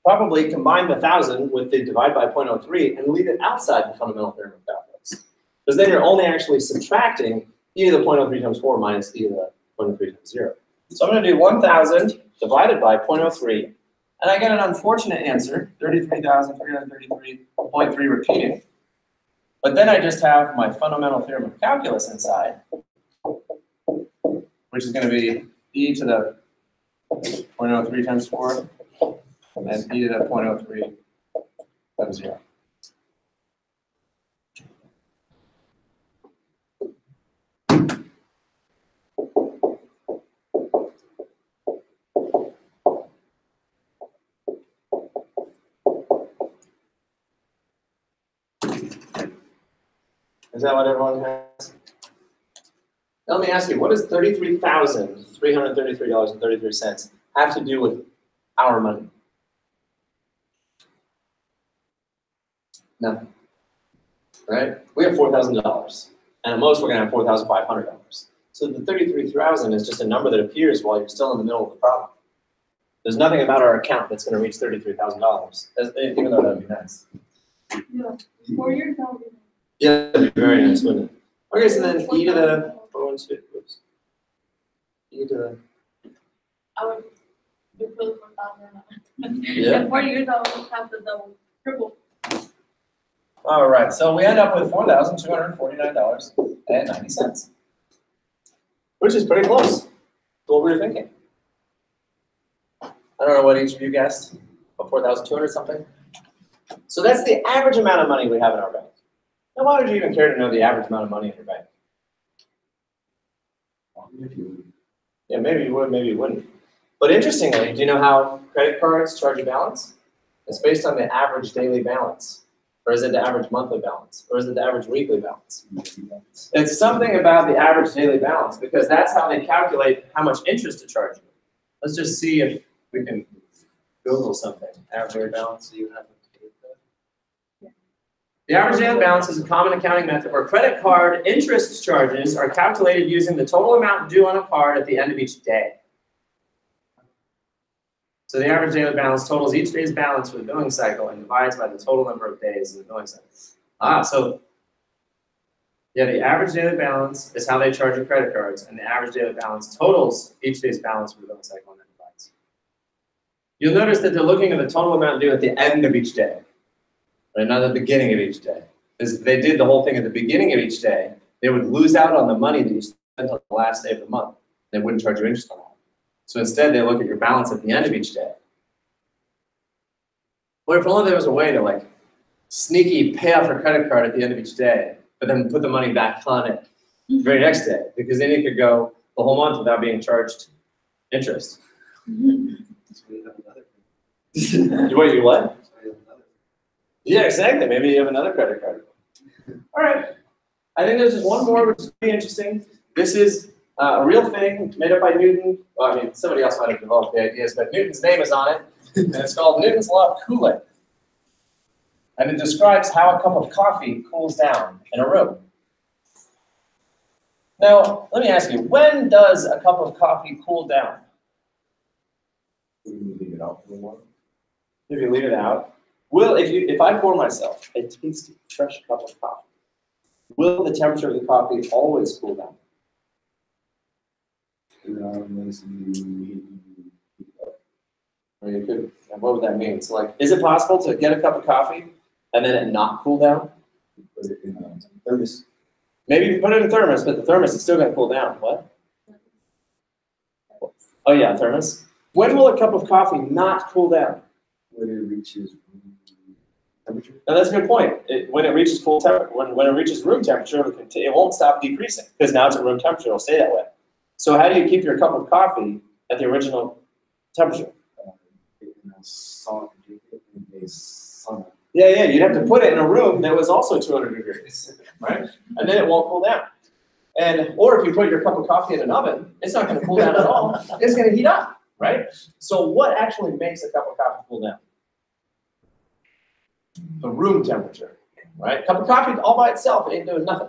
probably combine the 1,000 with the divide by 0.03 and leave it outside the fundamental theorem of calculus. Because then you're only actually subtracting e to the 0.03 times 4 minus e to the 0.03 times 0. So I'm going to do 1,000 divided by 0.03, and I get an unfortunate answer, 33,333.3 repeating. But then I just have my fundamental theorem of calculus inside, which is going to be e to the 0.03 times 4, and e to the 0.03 times 0. Is that what everyone has? Now let me ask you, what does $33,333.33 have to do with our money? Nothing. Right? We have $4,000, and at most we're going to have $4,500. So the 33,000 is just a number that appears while you're still in the middle of the problem. There's nothing about our account that's going to reach $33,000, even though that would be nice. Yeah, 4 years now. Yeah, that'd be very nice, wouldn't it? Okay, so then e to the e to the. I would do close for 1,000. Yeah. In 4 years, I would have the double, triple. All right, so we end up with $4,249.90, which is pretty close to what we were thinking. I don't know what each of you guessed, but 4,200 something. So that's the average amount of money we have in our bank. Now, why would you even care to know the average amount of money in your bank? Yeah, maybe you would, maybe you wouldn't. But interestingly, do you know how credit cards charge a balance? It's based on the average daily balance. Or is it the average monthly balance? Or is it the average weekly balance? It's something about the average daily balance, because that's how they calculate how much interest to charge you. Let's just see if we can Google something. Average daily balance. So you have to take that. The average daily balance is a common accounting method where credit card interest charges are calculated using the total amount due on a card at the end of each day. So the average daily balance totals each day's balance for the billing cycle and divides by the total number of days in the billing cycle. So yeah, the average daily balance is how they charge your credit cards, and the average daily balance totals each day's balance for the billing cycle and then divides. You'll notice that they're looking at the total amount due at the end of each day, right? Not at the beginning of each day. Because if they did the whole thing at the beginning of each day, they would lose out on the money that you spent on the last day of the month. They wouldn't charge you interest on that. So instead, they look at your balance at the end of each day. Well, if only there was a way to like sneaky pay off your credit card at the end of each day, but then put the money back on it the very next day, because then you could go the whole month without being charged interest. So you have another. What? You what? So you have another. Yeah, exactly. Maybe you have another credit card. All right. I think there's just one more, which is pretty interesting. This is a real thing made up by Newton. Well, I mean, somebody else might have developed the ideas, but Newton's name is on it, and it's called Newton's Law of Cooling. And it describes how a cup of coffee cools down in a room. Now, let me ask you, when does a cup of coffee cool down? Leave it out for a while. If you leave it out. If I pour myself a tasty, fresh cup of coffee, will the temperature of the coffee always cool down? Or you could, and what would that mean? So like, is it possible to get a cup of coffee and then it not cool down? Put it in a thermos. Maybe you put it in a thermos, but the thermos is still going to cool down. What? Oh yeah, thermos. When will a cup of coffee not cool down? When it reaches room temperature. Now that's a good point. When it reaches when it reaches room temperature, it won't stop decreasing because now it's at room temperature. It'll stay that way. So how do you keep your cup of coffee at the original temperature? In a sauna. Yeah, you'd have to put it in a room that was also 200 degrees, right? And then it won't cool down. Or if you put your cup of coffee in an oven, it's not going to cool down at all. It's going to heat up, right? So what actually makes a cup of coffee cool down? The room temperature, right? A cup of coffee all by itself ain't doing nothing.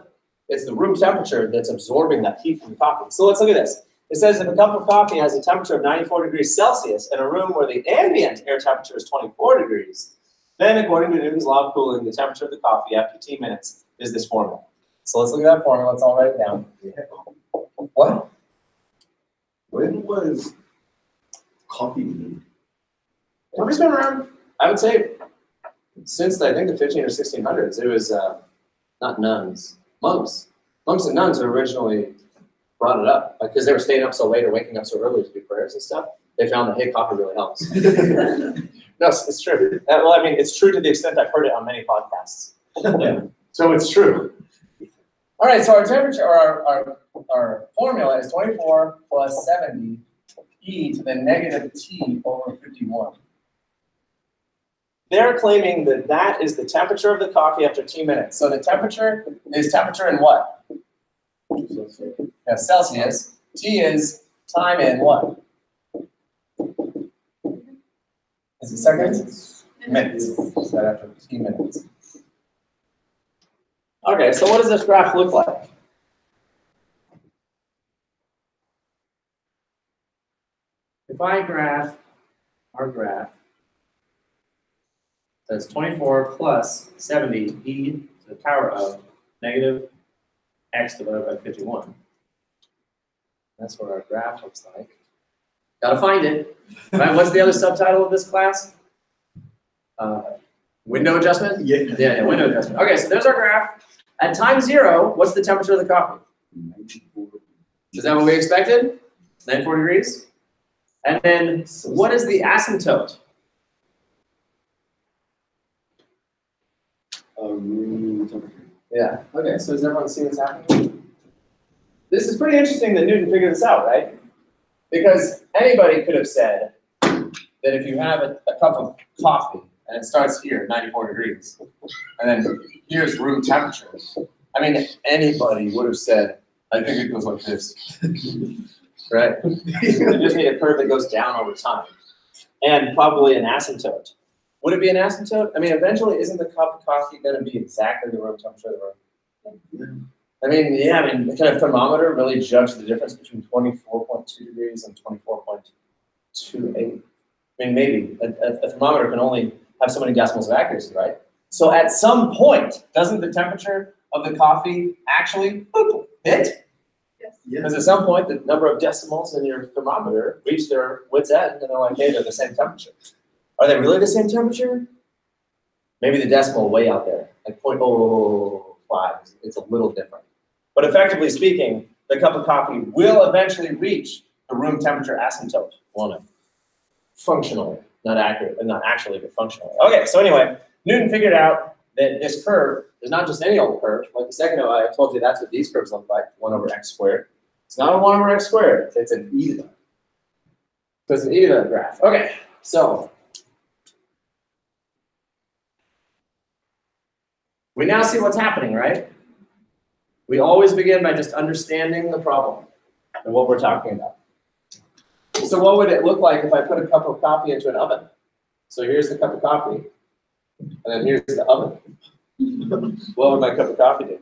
It's the room temperature that's absorbing that heat from the coffee. So let's look at this. It says if a cup of coffee has a temperature of 94 degrees Celsius in a room where the ambient air temperature is 24 degrees, then according to Newton's law of cooling, the temperature of the coffee after T minutes is this formula. So let's look at that formula. Let's all write it down. What? When was coffee made? Coffee's been around, I would say, since I think the 15 or 1600s. It was not nuns, monks. Monks and nuns who originally brought it up because they were staying up so late or waking up so early to do prayers and stuff. They found that, hey, coffee really helps. No, it's true. Well, I mean, it's true to the extent I've heard it on many podcasts. Yeah. So it's true. All right, so our temperature, or our formula is 24 plus 70 e to the negative t over 51. They're claiming that that is the temperature of the coffee after t minutes. So the temperature is temperature in what? Yeah, Celsius. T is time in what? Is it seconds? Minutes. So after t minutes. Okay, so what does this graph look like? If I graph our graph, that's 24 plus 70 e to the power of negative x divided by 51. That's what our graph looks like. Gotta find it. Right? What's the other subtitle of this class? Window adjustment? Yeah, window adjustment. Okay, so there's our graph. At time 0, what's the temperature of the coffee? 94. Is that what we expected? 94 degrees? And then what is the asymptote? Room temperature. Yeah. Okay, so does everyone see what's happening? This is pretty interesting that Newton figured this out, right? Because anybody could have said that if you have a cup of coffee and it starts here at 94 degrees, and then here's room temperature. I mean, anybody would have said, I think it goes like this. Right? You just need a curve that goes down over time. And probably an asymptote. Would it be an asymptote? I mean, eventually, isn't the cup of coffee going to be exactly the room temperature of the room? I mean, yeah, I mean, can a thermometer really judge the difference between 24.2 degrees and 24.28? I mean, maybe. A thermometer can only have so many decimals of accuracy, right? So at some point, doesn't the temperature of the coffee actually hit? Yes. Because at some point, the number of decimals in your thermometer reach their wit's end, and they're like, hey, they're the same temperature. Are they really the same temperature? Maybe the decimal way out there, like 0.005. It's a little different. But effectively speaking, the cup of coffee will eventually reach the room temperature asymptote, won't it? Functionally, not actually, but functionally. Okay, so anyway, Newton figured out that this curve is not just any old curve. Like a second ago, I told you that's what these curves look like, 1 over x squared. It's not a 1 over x squared. It's an e to that. So it's an e to that graph. Okay, so we now see what's happening, right? We always begin by just understanding the problem and what we're talking about. So what would it look like if I put a cup of coffee into an oven? So here's the cup of coffee, and then here's the oven. What would my cup of coffee do?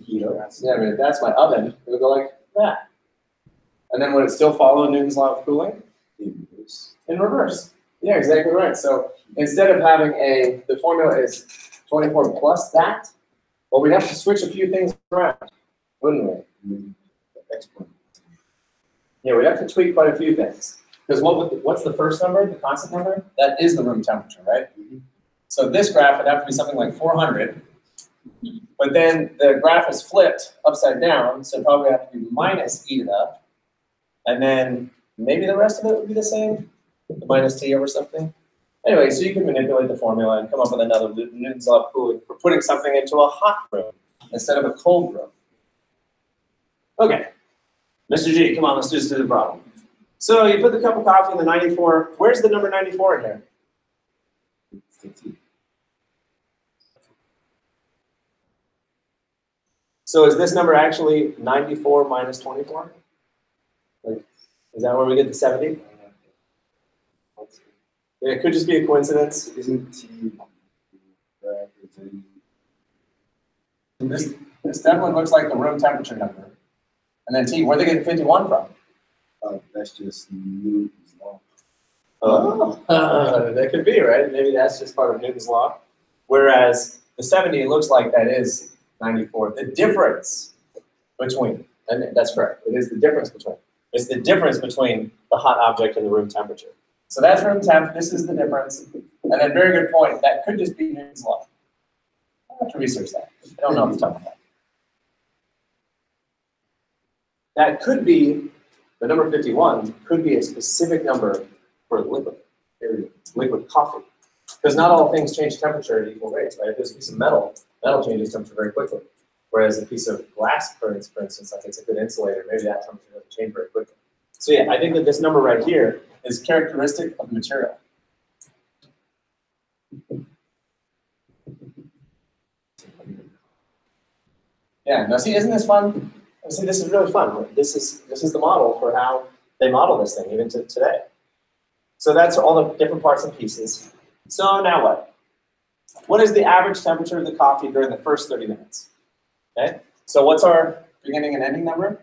Yeah, I mean, if that's my oven, it would go like that. And then would it still follow Newton's law of cooling? In reverse. Yeah, exactly right. So instead of having the formula is 24 plus that, well, we'd have to switch a few things around, wouldn't we? Yeah, we'd have to tweak quite a few things. Because what's the first number, the constant number? That is the room temperature, right? So this graph would have to be something like 400. But then the graph is flipped upside down, so it'd probably have to be minus e to that. And then maybe the rest of it would be the same, the minus t over something. Anyway, so you can manipulate the formula and come up with another Newton's law of cooling for putting something into a hot room instead of a cold room. Okay, Mr. G, come on, let's just do the problem. So you put the cup of coffee in the 94. Where's the number 94 in here? So is this number actually 94 minus 24? Like, is that where we get the 70? Yeah, it could just be a coincidence. Isn't T This definitely looks like the room temperature number. And then T, where are they getting 51 from? that's just Newton's law. Oh, that could be, right? Maybe that's just part of Newton's law. Whereas the 70 looks like that is 94. The difference between, and that's correct, it is the difference between. It's the difference between the hot object and the room temperature. So that's room temp, this is the difference. And then very good point, that could just be Newton's law. I have to research that. I don't know off the top of my head. That could be, the number 51 could be a specific number for liquid coffee. Because not all things change temperature at equal rates, right? If there's a piece of metal, metal changes temperature very quickly. Whereas a piece of glass, for instance, like it's a good insulator, maybe that temperature doesn't change very quickly. So yeah, I think that this number right here is characteristic of the material. Yeah, now see, isn't this fun? See, this is really fun. This is the model for how they model this thing, even to today. So that's all the different parts and pieces. So now what? What is the average temperature of the coffee during the first 30 minutes? Okay, so what's our beginning and ending number?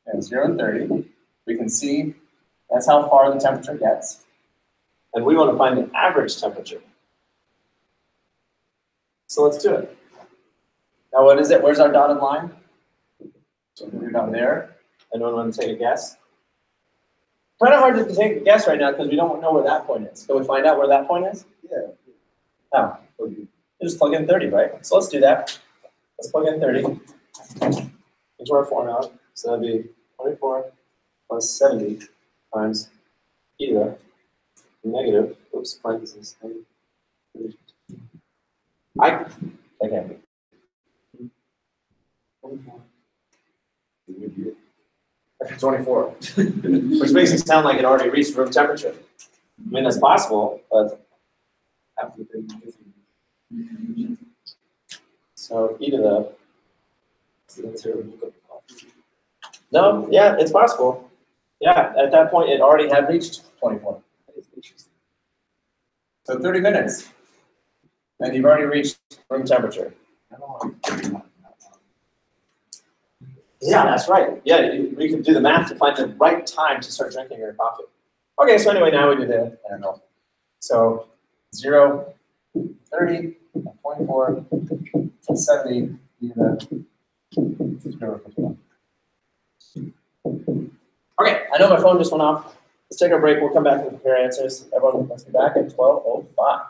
Yeah, 0 and 30. We can see that's how far the temperature gets. And we want to find the average temperature. So let's do it. Now what is it? Where's our dotted line? So we're down there. Anyone want to take a guess? Kind of hard to take a guess right now because we don't know where that point is. Can we find out where that point is? Yeah. Oh, you just plug in 30, right? So let's do that. Let's plug in 30 into our formula. So that'd be 24 plus 70 times e to the negative, oops, parentheses. Okay. 24. Which makes it sound like it already reached room temperature. I mean, that's possible, but. So e to the. No, yeah, it's possible. Yeah, at that point, it already had reached 24. So 30 minutes. And you've already reached room temperature. Yeah, that's right. Yeah, we can do the math to find the right time to start drinking your coffee. Okay, so anyway, now we do the interval. So 0, 30, 24, 70, even 0, 51. Okay, I know my phone just went off. Let's take our break. We'll come back and compare answers. Everyone must be back at 12:05.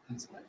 That's fine.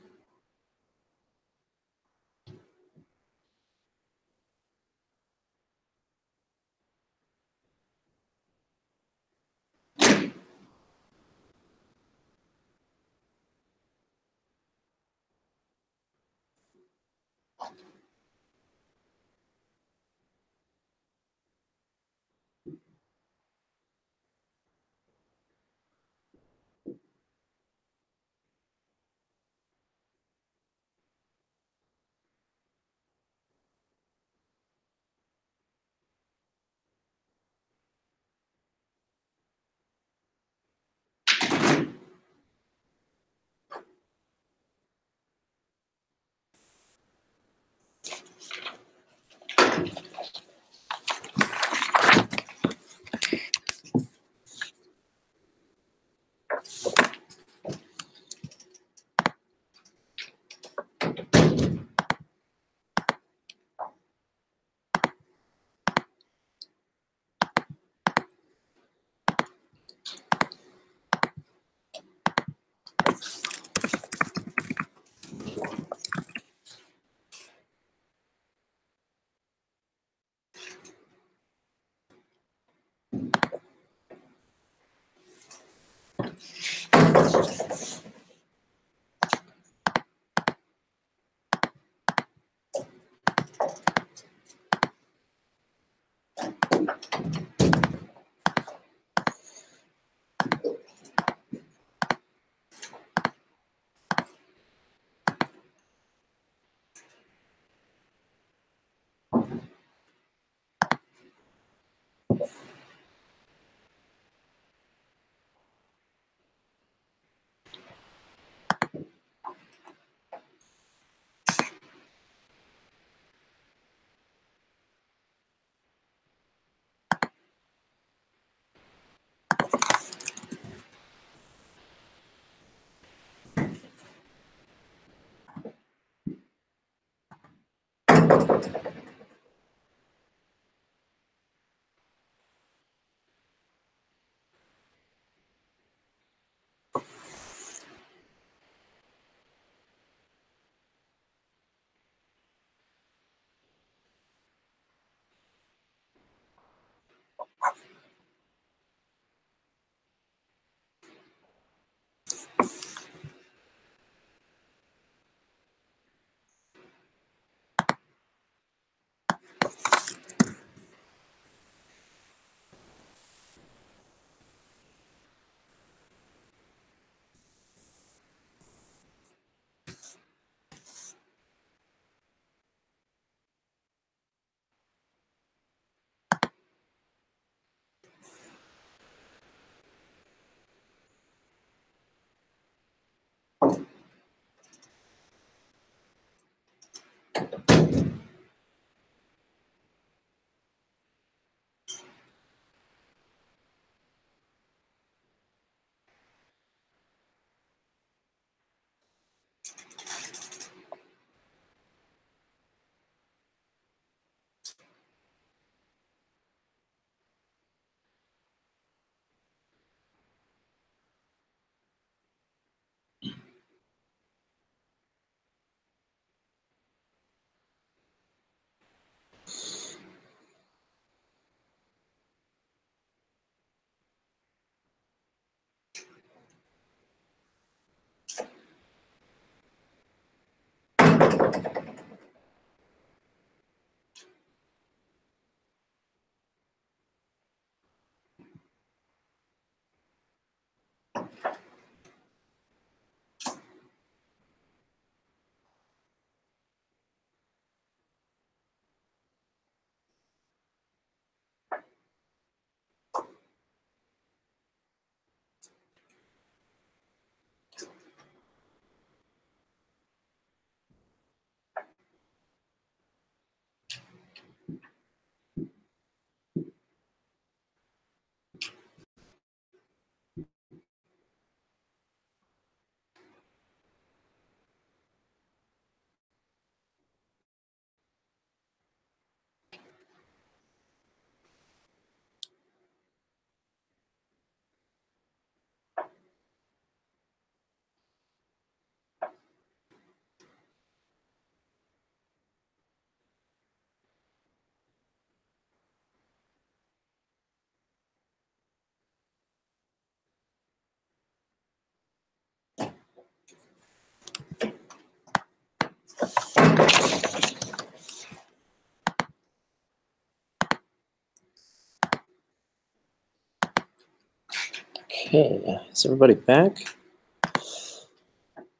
Okay, is everybody back?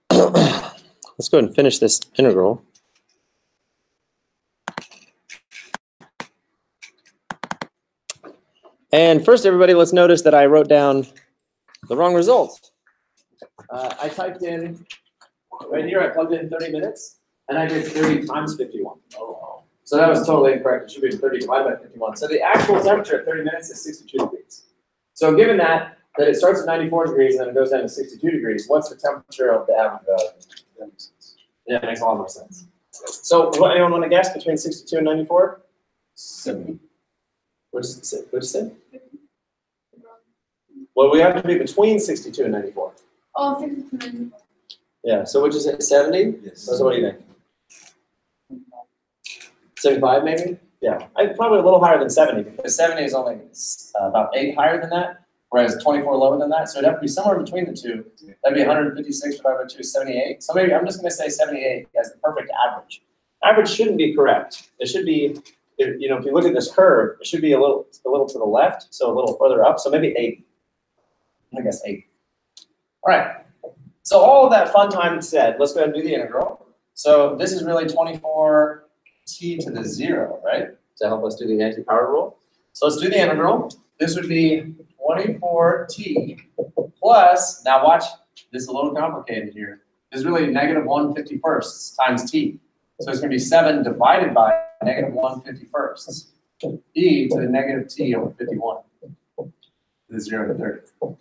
Let's go ahead and finish this integral. And first, everybody, let's notice that I wrote down the wrong result. I typed in, right here, I plugged in 30 minutes, and I did 30 times 51. Oh. So that was totally incorrect. It should be 30 divided by 51. So the actual temperature at 30 minutes is 62 degrees. So given that it starts at 94 degrees and then it goes down to 62 degrees, what's the temperature of the average value? That makes sense. Yeah, it makes a lot more sense. So anyone want to guess between 62 and 94? 70. What'd you say? Well, we have to be between 62 and 94. Oh, 62 and 94. Yeah, so what'd you say, 70? Yes. So what do you think? 75 maybe? Yeah, probably a little higher than 70 because 70 is only about 8 higher than that, whereas 24 lower than that. So it'd have to be somewhere in between the two. That'd be 156 divided by 2 is 78. So maybe I'm just going to say 78 as the perfect average. Average shouldn't be correct. It should be, if you look at this curve, it should be a little to the left, so a little further up. So maybe 8. I guess 8. All right. So all of that fun time said, let's go ahead and do the integral. So this is really 24 t to the 0, right? To help us do the anti-power rule. So let's do the integral. This would be 24t plus, now watch, this is a little complicated here. This is really negative 1/51 times t. So it's going to be 7 divided by negative 1/51 e to the negative t over 51 to the 0 to 30. All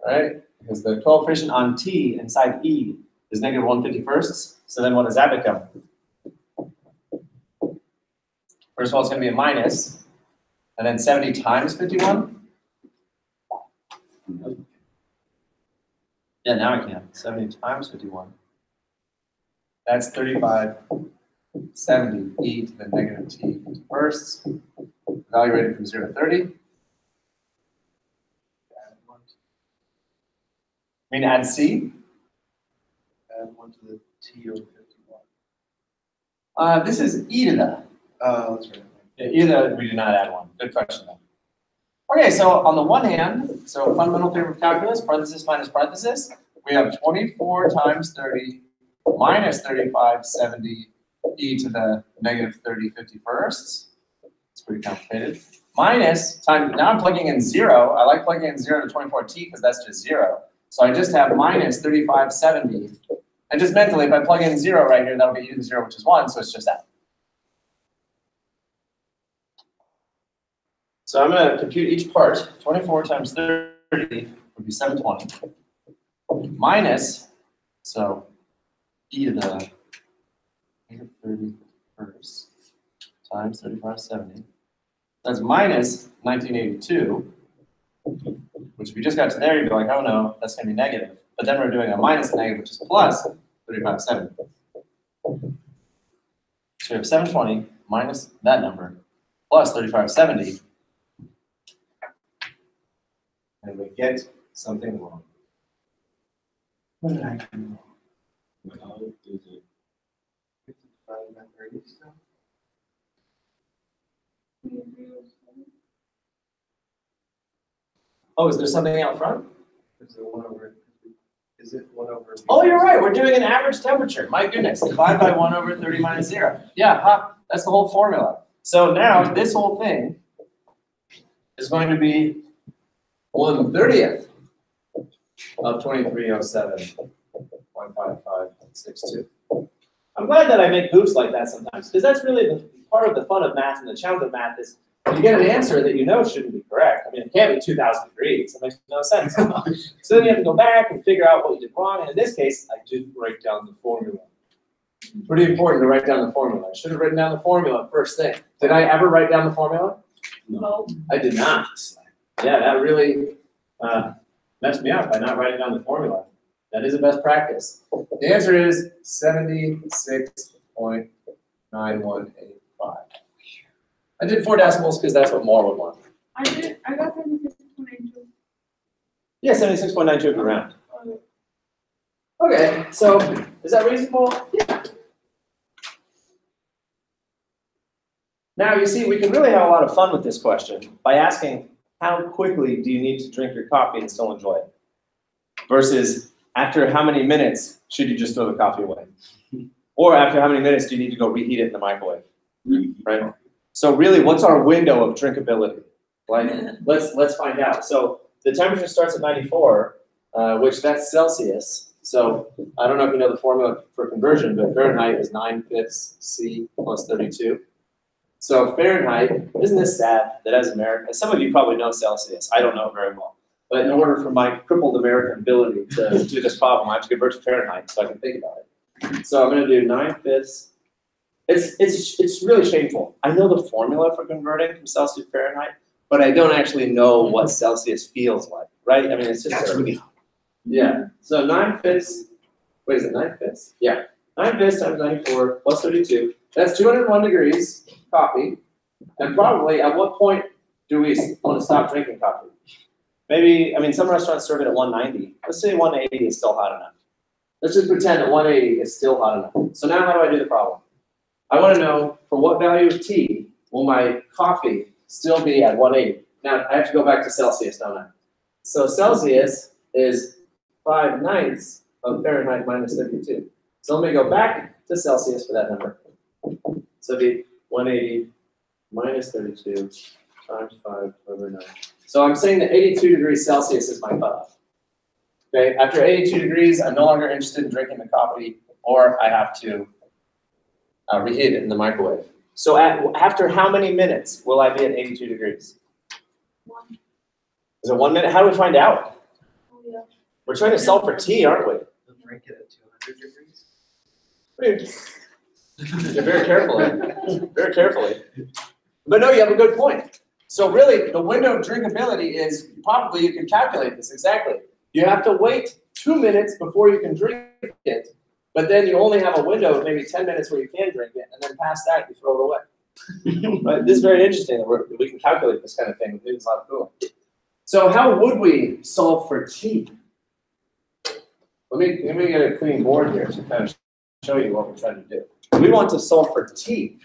right? Because the coefficient on t inside e is negative 1/51. So then what does that become? First of all, it's going to be a minus, and then 70 times 51. Yeah, now I can. 70 times 51. That's 3570 e to the negative t first. Evaluated from 0 to 30. I mean, add c. Add 1 to the t over 51. This is e to the. Oh, that's right. Yeah, either we do not add 1. Good question, though. Okay, so on the one hand, so fundamental theorem of calculus, parenthesis minus parenthesis, we have 24 times 30 minus 3570 e to the negative 30/51. It's pretty complicated. Minus time, now I'm plugging in 0. I like plugging in 0 to 24t because that's just 0. So I just have minus 3570. And just mentally, if I plug in 0 right here, that'll get you to 0, which is 1, so it's just that. So I'm going to compute each part. 24 times 30 would be 720. Minus, so e to the negative 31st times 3570. That's minus 1982, which if you just got to there, you'd be like, oh no, that's going to be negative. But then we're doing a minus a negative, which is plus 3570. So we have 720 minus that number plus 3570. And we get something wrong. What did I do wrong? How is it? 55 by 30 still? Oh, is there something out front? Is it 1 over? Is it 1 over? Oh, you're right. We're doing an average temperature. My goodness. Divide by 1 over 30 minus 0. Yeah, that's the whole formula. So now this whole thing is going to be 1/30th of 2307.5562. I'm glad that I make goofs like that sometimes, because that's really the part of the fun of math and the challenge of math is you get an answer that you know shouldn't be correct. I mean, it can't be 2,000 degrees. It makes no sense. So then you have to go back and figure out what you did wrong. And in this case, I did write down the formula. Pretty important to write down the formula. I should have written down the formula first thing. Did I ever write down the formula? No. I did not. Yeah, that really messed me up by not writing down the formula. That is a best practice. The answer is 76.9185. I did 4 decimals because that's what Moore would want. I got 76.92. Yeah, 76.92 if you round. Okay. Okay, so is that reasonable? Yeah. Now you see, we can really have a lot of fun with this question by asking, how quickly do you need to drink your coffee and still enjoy it? Versus after how many minutes should you just throw the coffee away? Or after how many minutes do you need to go reheat it in the microwave? Right? So really, what's our window of drinkability? Like, let's find out. So the temperature starts at 94, which that's Celsius. So I don't know if you know the formula for conversion, but Fahrenheit is 9/5 C plus 32. So Fahrenheit, isn't this sad that as Americans, some of you probably know Celsius, I don't know it very well. But in order for my crippled American ability to do this problem, I have to convert to Fahrenheit so I can think about it. So I'm going to do 9/5. It's really shameful. I know the formula for converting from Celsius to Fahrenheit, but I don't actually know what Celsius feels like, right? I mean, it's just terrible. Yeah. So 9/5. Wait, is it 9/5? Yeah. 9/5 times 94 plus 32. That's 201 degrees coffee. And probably at what point do we want to stop drinking coffee? Maybe, I mean, some restaurants serve it at 190. Let's say 180 is still hot enough. Let's just pretend that 180 is still hot enough. So now how do I do the problem? I want to know for what value of T will my coffee still be at 180? Now I have to go back to Celsius, don't I? So Celsius is 5/9 of Fahrenheit minus 32. So let me go back to Celsius for that number. So it'd be 180 minus 32 times 5/9. So I'm saying that 82 degrees Celsius is my cutoff. Okay, after 82 degrees, I'm no longer interested in drinking the coffee, or I have to reheat it in the microwave. So after how many minutes will I be at 82 degrees? 1. Is it 1 minute? How do we find out? Oh, yeah. We're trying to solve for T, aren't we? You'll drink it at 200 degrees. Very carefully. Very carefully. But no, you have a good point. So really, the window of drinkability is probably, you can calculate this exactly. You have to wait 2 minutes before you can drink it, but then you only have a window of maybe 10 minutes where you can drink it, and then past that, you throw it away. Right? This is very interesting that we can calculate this kind of thing with Newton's law of cooling. So how would we solve for T? Let me get a clean board here to kind of show you what we're trying to do. We want to solve for T.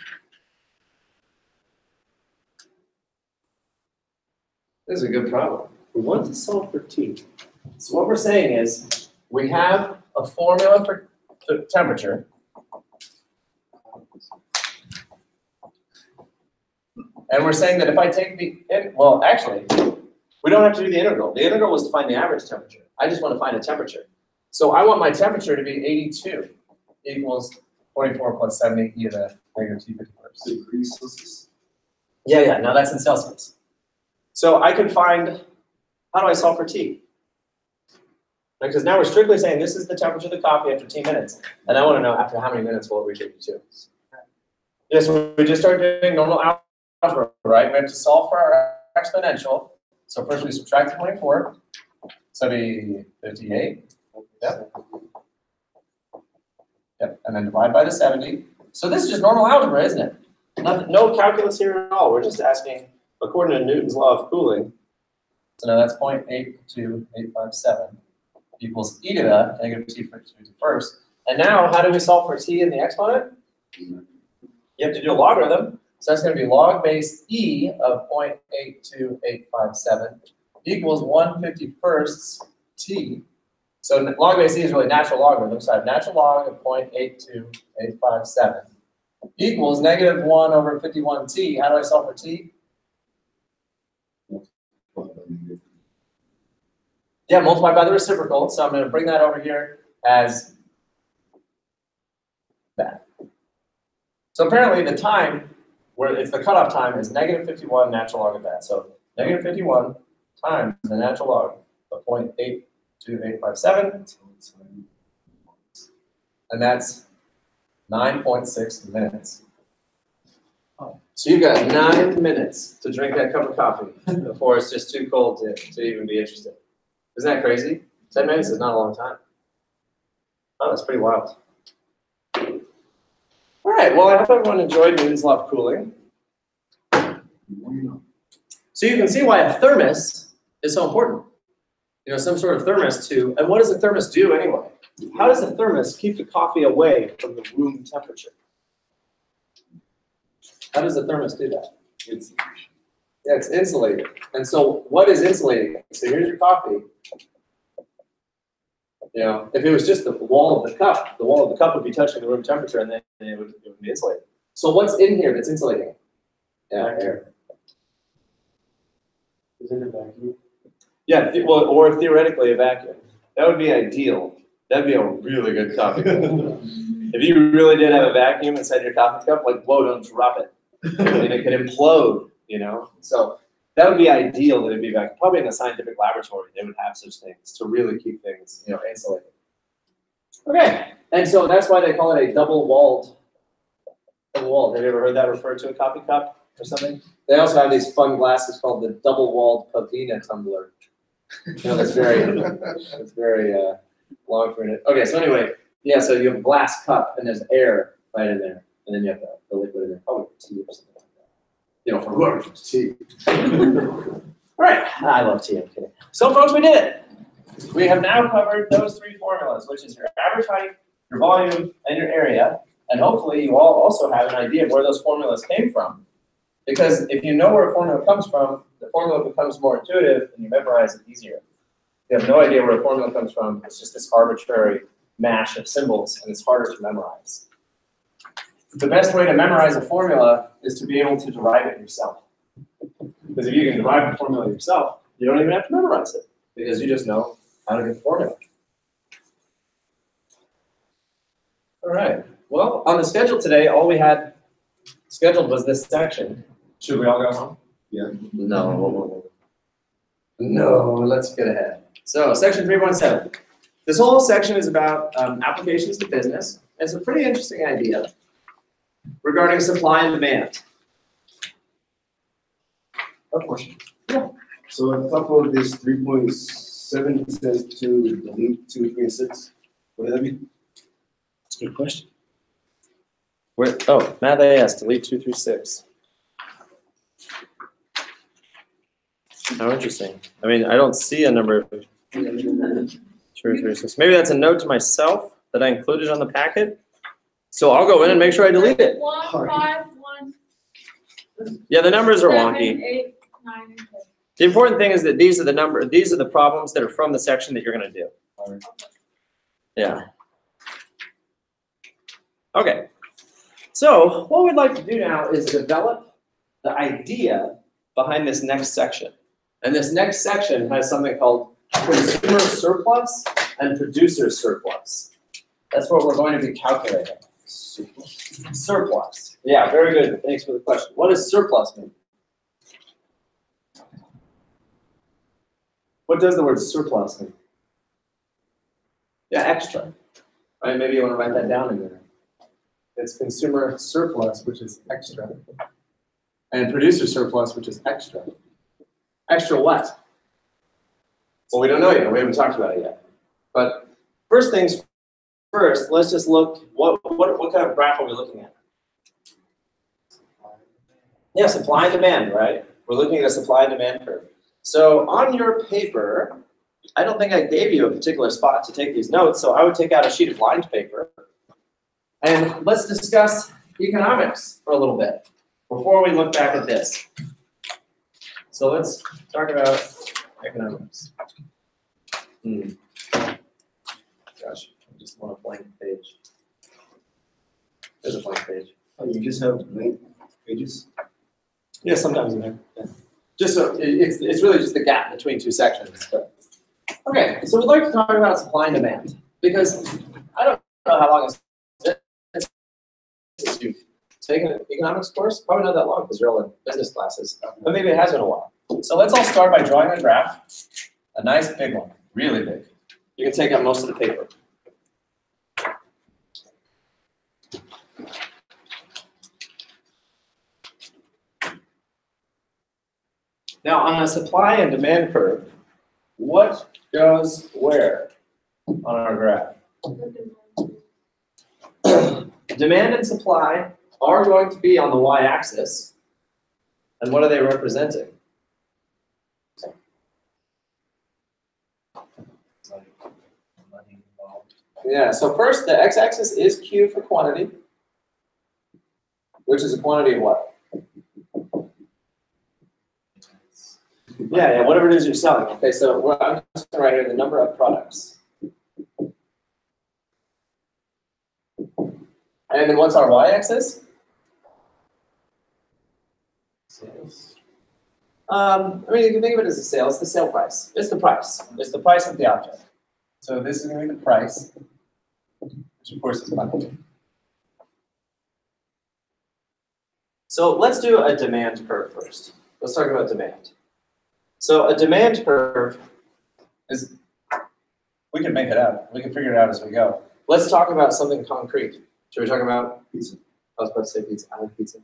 This is a good problem. We want to solve for T. So what we're saying is we have a formula for the temperature. And we're saying that if I take well, actually, we don't have to do the integral. The integral was to find the average temperature. I just want to find a temperature. So I want my temperature to be 82 equals 44 plus 70 e to the negative T51st. Degrees Celsius. Yeah, now that's in Celsius. So I could find, how do I solve for T? Because now we're strictly saying this is the temperature of the coffee after T minutes. And I want to know after how many minutes will it reach 82. Yes, we just started doing normal algebra, right? We have to solve for our exponential. So first we subtract 24. So it'd be 58. Yep, and then divide by the 70. So this is just normal algebra, isn't it? No calculus here at all. We're just asking, according to Newton's law of cooling, so now that's 0.82857 equals e to the negative T51st. And now, how do we solve for T in the exponent? You have to do a logarithm. So that's going to be log base e of 0.82857 equals 1/51st T. So log base e is really natural logarithm. So I have natural log of 0.82857 equals negative 1 over 51t. How do I solve for t? Yeah, multiplied by the reciprocal. So I'm going to bring that over here as that. So apparently the time, where it's the cutoff time, is negative 51 natural log of that. So negative 51 times the natural log of 0.82857. And that's 9.6 minutes. So you've got 9 minutes to drink that cup of coffee before it's just too cold to even be interested. Isn't that crazy? 10 minutes is not a long time. Oh, that's pretty wild. All right, well, I hope everyone enjoyed Newton's law of cooling. So you can see why a thermos is so important. You know, some sort of thermos too. And what does a thermos do anyway? How does a thermos keep the coffee away from the room temperature? How does the thermos do that? Yeah, it's insulated. And so what is insulating? So here's your coffee. You know, if it was just the wall of the cup would be touching the room temperature and then it would be insulated. So what's in here that's insulating? Yeah, air. Is it a vacuum? Yeah, well, or theoretically a vacuum. That would be ideal. That'd be a really good coffee cup. If you really did have a vacuum inside your coffee cup, like, whoa, don't drop it. And it could implode, you know? So that would be ideal that it'd be vacuum. Probably in a scientific laboratory, they would have such things to really keep things, you know, insulated. Okay, and so that's why they call it a double-walled. Double-walled. Have you ever heard that referred to a coffee cup or something? They also have these fun glasses called the double-walled Pavina tumbler. You know, that's very long for it. Okay, so anyway, yeah, so you have a glass cup and there's air right in there, and then you have the liquid in there, probably tea or something like that. You know, for whoever drinks tea. All right, I love tea, I'm kidding. So folks, we did it. We have now covered those three formulas, which is your average height, your volume, and your area, and hopefully you all also have an idea of where those formulas came from. Because if you know where a formula comes from, the formula becomes more intuitive and you memorize it easier. If you have no idea where a formula comes from, it's just this arbitrary mash of symbols and it's harder to memorize. The best way to memorize a formula is to be able to derive it yourself. Because if you can derive the formula yourself, you don't even have to memorize it because you just know how to get the formula. All right, well, on the schedule today, all we had scheduled was this section. Should we all go home? Yeah. No. No, let's get ahead. So, section 3.7. This whole section is about applications to business. It's a pretty interesting idea regarding supply and demand. A question. Yeah. So at the top of this 3.7, it says to delete 2, 3, and 6. What does that mean? That's a good question. Where, oh, math AS, delete 2 through 6. How interesting. I mean, I don't see a number of 2 through 6. Maybe that's a note to myself that I included on the packet. So I'll go in and make sure I delete it. 1, 5, 1. Yeah, the numbers are 7, wonky. 8, 9, and 10. The important thing is that these are the problems that are from the section that you're going to do. Yeah. Okay. So what we'd like to do now is develop the idea behind this next section. And this next section has something called consumer surplus and producer surplus. That's what we're going to be calculating. Surplus. Yeah, very good. Thanks for the question. What does surplus mean? What does the word surplus mean? Yeah, extra. Right, maybe you want to write that down in there. It's consumer surplus, which is extra. And producer surplus, which is extra. Extra what? Well, we don't know yet. We haven't talked about it yet. But first things first, let's just look, what kind of graph are we looking at? Yeah, supply and demand, right? We're looking at a supply and demand curve. So on your paper, I don't think I gave you a particular spot to take these notes, so I would take out a sheet of lined paper. And let's discuss economics for a little bit before we look back at this. So let's talk about economics. Gosh, I just want a blank page. There's a blank page. Oh, you just have blank pages? Yeah, sometimes in there. Yeah. Just so it's really just the gap between two sections. But. Okay, so we'd like to talk about supply and demand because I don't know how long it's since you've taken an economics course. Probably not that long because you're all in business classes, but maybe it has been a while. So let's all start by drawing a graph, a nice big one, really big. You can take out most of the paper. Now, on a supply and demand curve, what goes where on our graph? Demand and supply are going to be on the y-axis. And what are they representing? Yeah, so first, the x-axis is Q for quantity, which is a quantity of what? Yeah, whatever it is you're selling. Okay, so I'm just gonna write here the number of products. And then what's our y-axis? Sales. I mean, you can think of it as a sale. It's the sale price. It's the price. It's the price of the object. So this is going to be the price, which of course is money. So let's do a demand curve first. Let's talk about demand. So a demand curve is, we can make it up. We can figure it out as we go. Let's talk about something concrete. Should we talk about Pizza. I was about to say pizza. I like pizza.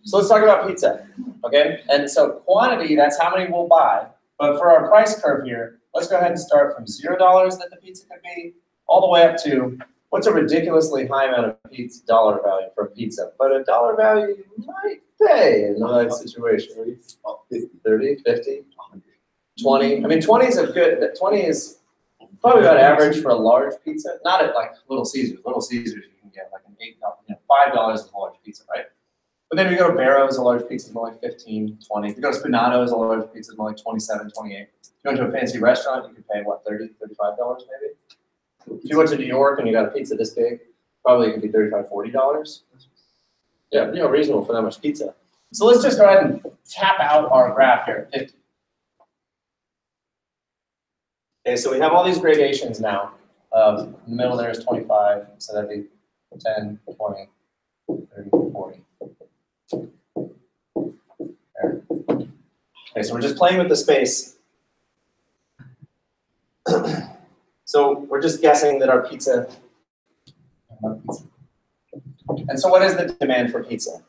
So let's talk about pizza, okay? And so quantity, that's how many we'll buy. But for our price curve here, let's go ahead and start from $0 that the pizza could be, all the way up to what's a ridiculously high amount of pizza dollar value for a pizza. But a dollar value you might pay in the right situation. 30, 50, 20. I mean, 20 is a good, 20 is probably about average for a large pizza. Not at like Little Caesars. Little Caesars you can get like an $5 is a large pizza, right? But then if you go to Barrow's, a large pizza is more like 15, 20. If you go to Spinato's, a large pizza is more like 27, 28. If you go into a fancy restaurant, you can pay, what, $30, $35 maybe? If you went to New York and you got a pizza this big, probably it could be $35, $40. Yeah, reasonable for that much pizza. So let's just go ahead and tap out our graph here at 50. Okay, so we have all these gradations now. In the middle there is 25, so that'd be 10, 20, 30, 40. There. Okay, so we're just playing with the space. So we're just guessing that our pizza. And so what is the demand for pizza?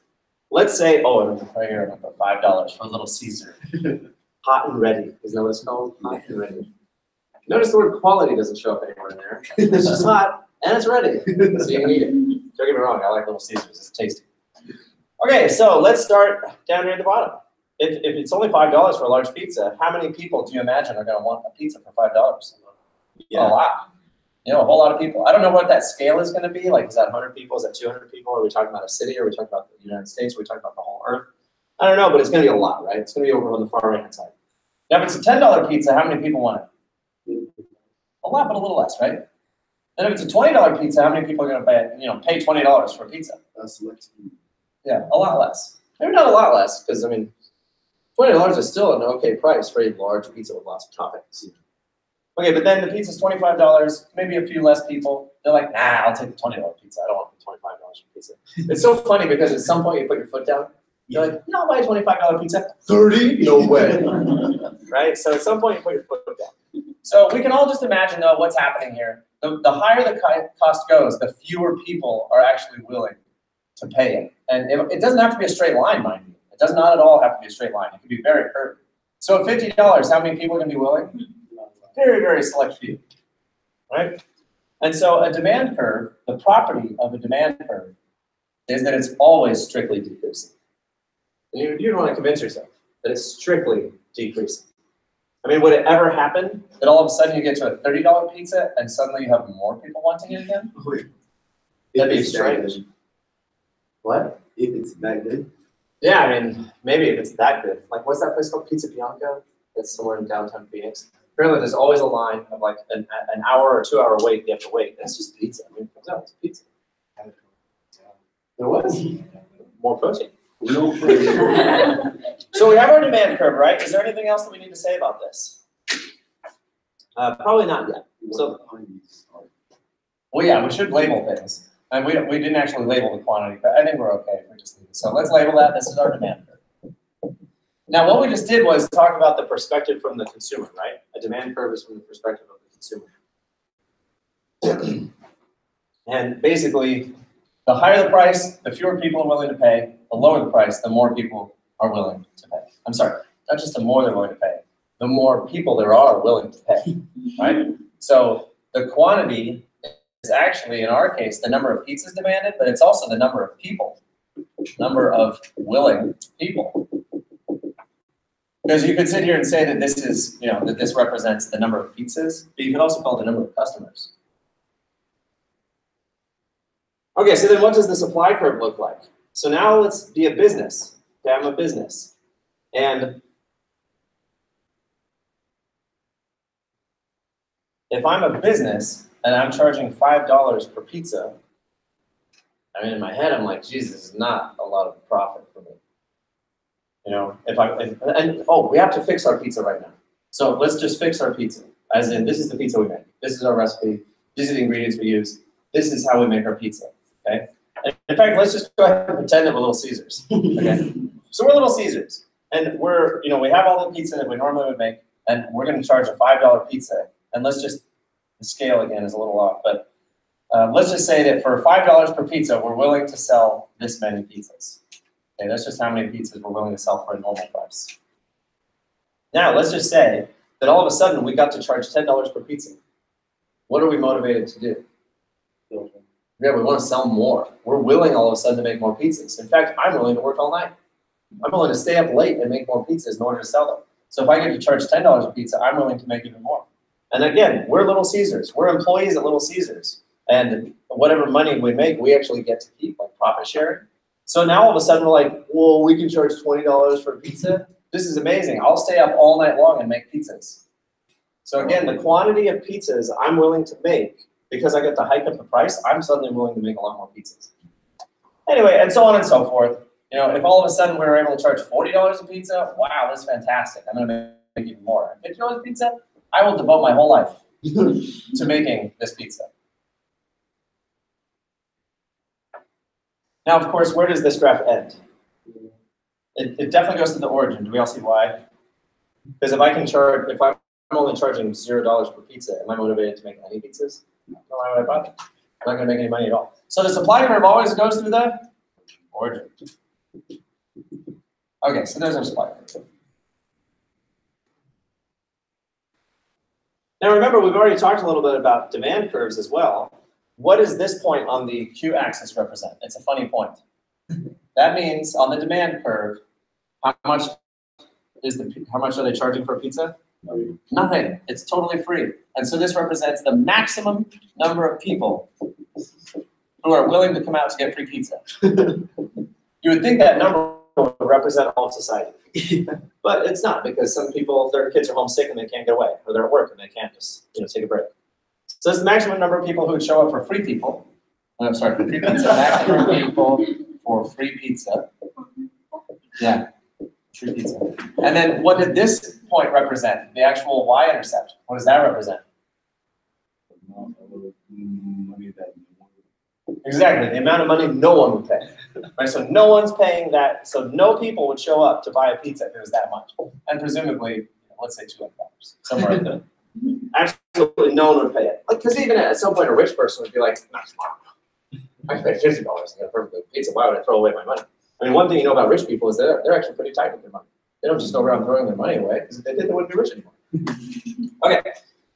Let's say, right here, $5 for a Little Caesar. Hot and ready. Isn't that what it's called? Hot and ready. Notice the word quality doesn't show up anywhere in there. It's just hot and it's ready. So you can eat it. Don't get me wrong, I like Little Caesars. It's tasty. Okay, so let's start down here at the bottom. If it's only $5 for a large pizza, how many people do you imagine are going to want a pizza for $5? Yeah. A lot. A whole lot of people. I don't know what that scale is going to be. Like, is that 100 people? Is that 200 people? Are we talking about a city? Are we talking about the United States? Are we talking about the whole Earth? I don't know, but it's going to be a lot, right? It's going to be over on the far right-hand side. Now, if it's a $10 pizza, how many people want it? A lot, but a little less, right? Then if it's a $20 pizza, how many people are going to pay $20 for a pizza? That's less. Yeah, a lot less. Maybe not a lot less, because, I mean, $20 is still an okay price for a large pizza with lots of toppings. Okay, but then the pizza's $25, maybe a few less people. They're like, nah, I'll take the $20 pizza. I don't want the $25 for pizza. It's so funny because at some point you put your foot down. You're like, no, I'll buy a $25 pizza. 30? No way. Right? So at some point you put your foot down. So we can all just imagine, though, what's happening here. The higher the cost goes, the fewer people are actually willing to pay it. And it doesn't have to be a straight line, mind you. It does not at all have to be a straight line. It can be very curvy. So at $50, how many people are going to be willing? Very, very select few, right? And so a demand curve, the property of a demand curve is that it's always strictly decreasing. And you don't want to convince yourself that it's strictly decreasing. I mean, would it ever happen that all of a sudden you get to a $30 pizza and suddenly you have more people wanting it again? That'd be strange. What? If it's that good. Yeah, I mean, maybe if it's that good. Like, what's that place called? Pizza Bianca? That's somewhere in downtown Phoenix. Apparently, there's always a line of like an hour or 2 hour wait you have to wait. That's just pizza. I mean, it comes out, it's pizza. There was more protein. No protein. So we have our demand curve, right? Is there anything else that we need to say about this? Probably not yet. So, well, yeah, we should label things. And we didn't actually label the quantity, but I think we're okay if we just leave it. So let's label that. This is our demand curve. Now, what we just did was talk about the perspective from the consumer, right? A demand curve is from the perspective of the consumer. And basically, the higher the price, the fewer people are willing to pay. The lower the price, the more people are willing to pay. I'm sorry, not just the more they're willing to pay, the more people there are willing to pay, right? So the quantity is actually, in our case, the number of pizzas demanded, but it's also the number of people, number of willing people. Because you could sit here and say that this is, that this represents the number of pizzas, but you could also call it the number of customers. Okay, so then what does the supply curve look like? So now let's be a business. Okay, I'm a business. And if I'm a business and I'm charging $5 per pizza, I mean, in my head, I'm like, Jesus, this is not a lot of profit for me. You know, we have to fix our pizza right now. So let's just fix our pizza. As in, this is the pizza we make. This is our recipe. These are the ingredients we use. This is how we make our pizza, okay? And in fact, let's just go ahead and pretend that we're Little Caesars, okay? So we're Little Caesars, and we have all the pizza that we normally would make, and we're gonna charge a $5 pizza. And let's just, the scale again is a little off, but let's just say that for $5 per pizza, we're willing to sell this many pizzas. Okay, that's just how many pizzas we're willing to sell for a normal price. Now, let's just say that all of a sudden we got to charge $10 per pizza. What are we motivated to do? Yeah, we want to sell more. We're willing all of a sudden to make more pizzas. In fact, I'm willing to work all night. I'm willing to stay up late and make more pizzas in order to sell them. So if I get to charge $10 a pizza, I'm willing to make even more. And again, we're Little Caesars. We're employees at Little Caesars. And whatever money we make, we actually get to keep, like profit sharing. So now all of a sudden we're like, whoa, we can charge $20 for a pizza? This is amazing. I'll stay up all night long and make pizzas. So again, the quantity of pizzas I'm willing to make, because I get to hike up the price, I'm suddenly willing to make a lot more pizzas. Anyway, and so on and so forth. You know, if all of a sudden we were able to charge $40 a pizza, wow, that's fantastic. I'm gonna make even more. $50 a pizza, I will devote my whole life to making this pizza. Now, of course, where does this graph end? It definitely goes to the origin. Do we all see why? Because if I'm only charging $0 per pizza, am I motivated to make any pizzas? No, why would I bother? I'm not going to make any money at all. So the supply curve always goes through the origin. Okay, so there's our supply curve. Now remember, we've already talked a little bit about demand curves as well. What does this point on the Q-axis represent? It's a funny point. That means on the demand curve, how much are they charging for a pizza? Nothing. It's totally free. And so this represents the maximum number of people who are willing to come out to get free pizza. You would think that number would represent all of society. But it's not, because some people, their kids are homesick and they can't get away, or they're at work and they can't just take a break. So it's the maximum number of people who would show up for free people. I'm sorry, for free pizza. Maximum people for free pizza. Yeah, free pizza. And then what did this point represent? The actual y-intercept. What does that represent? Exactly, the amount of money no one would pay. Right, so no one's paying that. So no people would show up to buy a pizza if it was that much. And presumably, let's say $200, somewhere in there. Absolutely no one would pay it. Because even at some point, a rich person would be like, nah, I can pay $50 to get a perfect pizza. Why would I throw away my money? I mean, one thing you know about rich people is they're actually pretty tight with their money. They don't just go around throwing their money away, because if they did, they wouldn't be rich anymore. Okay,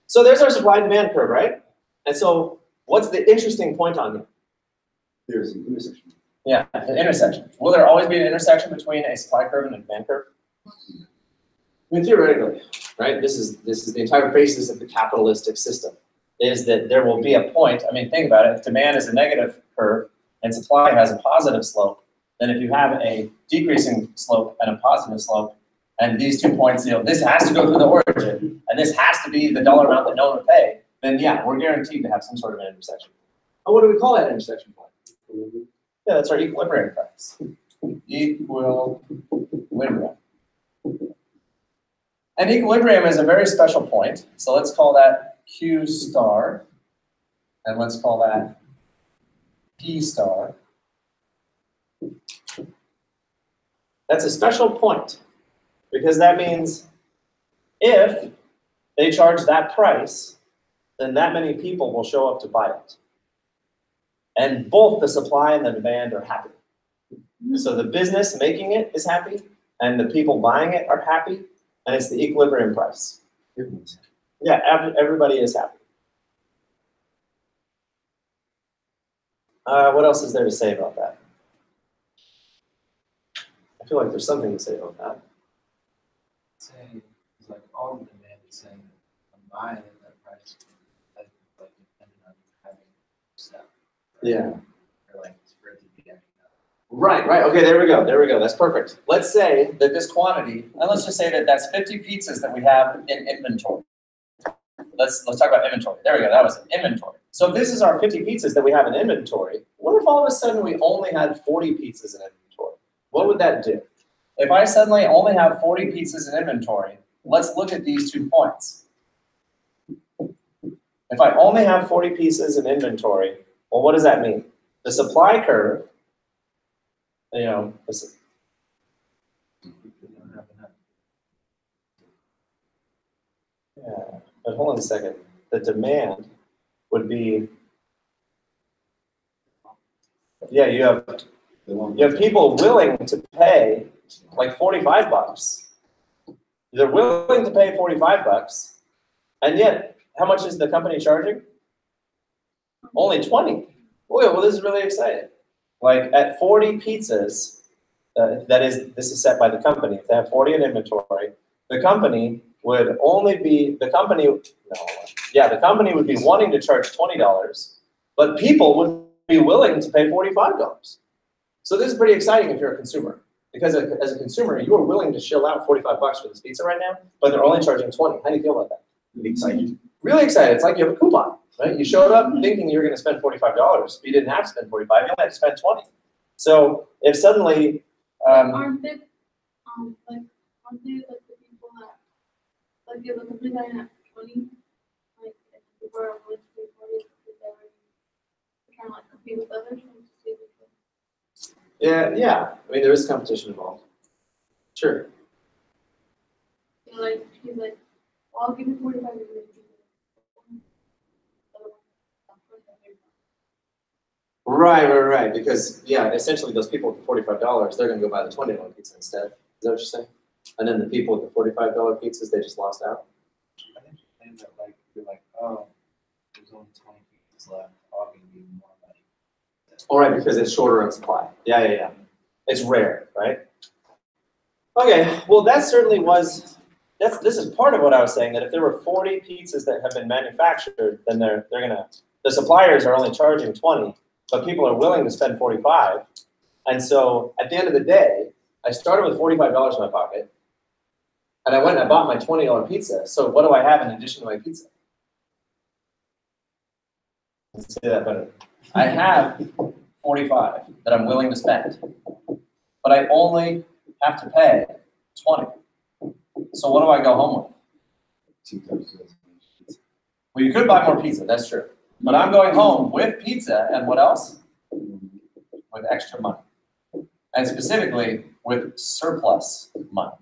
so there's our supply and demand curve, right? And so what's the interesting point on here? There's an intersection. Yeah, an intersection. Will there always be an intersection between a supply curve and a demand curve? I mean, theoretically, right? This is the entire basis of the capitalistic system, is that there will be a point. I mean, think about it. If demand is a negative curve and supply has a positive slope, then if you have a decreasing slope and a positive slope, and these 2 points, this has to go through the origin, and this has to be the dollar amount that no one would pay, then yeah, we're guaranteed to have some sort of an intersection. Oh, what do we call that intersection point? Yeah, that's our equilibrium price. Equilibrium. And equilibrium is a very special point. So let's call that Q star. And let's call that P star. That's a special point, because that means if they charge that price, then that many people will show up to buy it. And both the supply and the demand are happy. So the business making it is happy, and the people buying it are happy, and it's the equilibrium price. Yeah, everybody is happy. What else is there to say about that? I feel like there's something to say about that. Saying it's like all the demand is saying I'm buying at that price, like depending on having stuff. Yeah. Or like for it to be economic. Right. Okay, there we go. That's perfect. Let's say that this quantity, and let's just say that that's 50 pizzas that we have in inventory. let's talk about inventory. There we go, that was inventory. So if this is our 50 pizzas that we have in inventory, what if all of a sudden we only had 40 pizzas in inventory? What would that do? If I suddenly only have 40 pizzas in inventory, let's look at these 2 points. If I only have 40 pieces in inventory, well, what does that mean? The supply curve, you know, yeah, but hold on a second. The demand would be, yeah, you have people willing to pay like 45 bucks. They're willing to pay 45 bucks, and yet, how much is the company charging? Only 20. Well, this is really exciting. Like at 40 pizzas, this is set by the company. If they have 40 in inventory, the company would only be, the company would be wanting to charge $20, but people would be willing to pay $45. So this is pretty exciting if you're a consumer. Because as a consumer, you are willing to shell out 45 bucks for this pizza right now, but they're only charging 20. How do you feel about that? Really excited. Really excited. It's like you have a coupon, right? You showed up thinking you were going to spend $45, but you didn't have to spend 45. You only had to spend 20. So if suddenly, aren't they like the people that like the company that have 20, like if people are willing to pay 40 because they're trying to like compete with others and see if they can. yeah. I mean, there is competition involved. Sure. You know, like he's like, well, I'll give you 45 if you make it. Right. Because, yeah, essentially those people with the $45, they're going to go buy the $20 pizza instead. Is that what you're saying? And then the people with the $45 pizzas, they just lost out? I think you're saying that like, you're like, oh, there's only 20 pizzas left, I'll give you more money. All right, because it's shorter on supply. Yeah. It's rare, right? Okay, well that certainly was, this is part of what I was saying, that if there were 40 pizzas that have been manufactured, then the suppliers are only charging 20, but people are willing to spend 45. And so at the end of the day, I started with $45 in my pocket, and I went and I bought my $20 pizza. So what do I have in addition to my pizza? Let's say that better. I have 45 that I'm willing to spend, but I only have to pay 20. So what do I go home with? Well, you could buy more pizza, that's true. But I'm going home with pizza and what else? With extra money. And specifically with surplus money.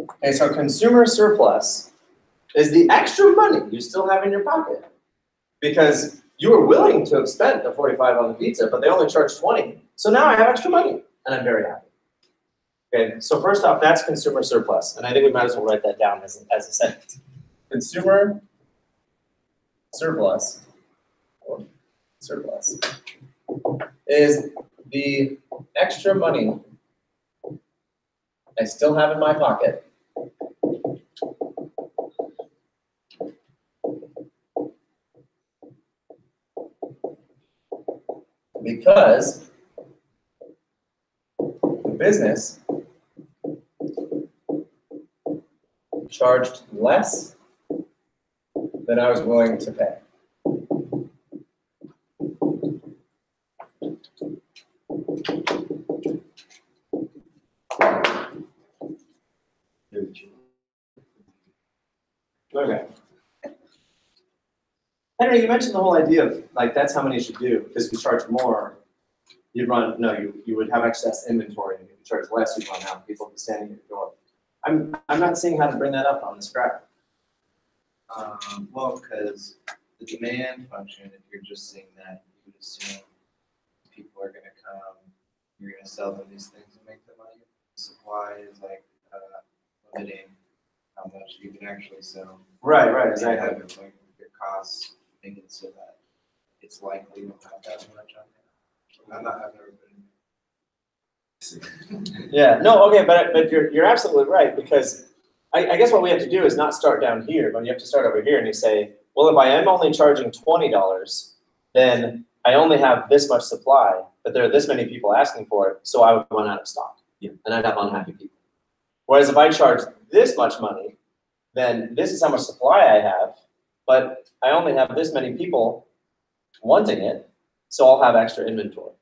Okay, so consumer surplus is the extra money you still have in your pocket. Because you were willing to have spent the 45 on the pizza, but they only charged 20. So now I have extra money, and I'm very happy. Okay, so first off, that's consumer surplus. And I think we might as well write that down as a sentence. Consumer surplus is the extra money I still have in my pocket because the business charged less than I was willing to pay. Okay. Henry, you mentioned the whole idea of like that's how many you should do because if you charge more, you would have excess inventory, and if you charge less, you'd run out. People would be standing at your door. I'm not seeing how to bring that up on this graph. Well, because the demand function, if you're just seeing that, you would assume people are going to come, you're going to sell them these things and make the money. Supply is like limiting how much you can actually sell. Right, Exactly. exactly. Have like your costs make it so that it's likely to have that much on there. I've never been. Yeah, no, okay, but you're absolutely right because I guess what we have to do is not start down here, but you have to start over here and you say, well, if I am only charging $20, then I only have this much supply, but there are this many people asking for it, so I would run out of stock, and I'd have unhappy people. Whereas if I charge this much money, then this is how much supply I have, but I only have this many people wanting it, so I'll have extra inventory.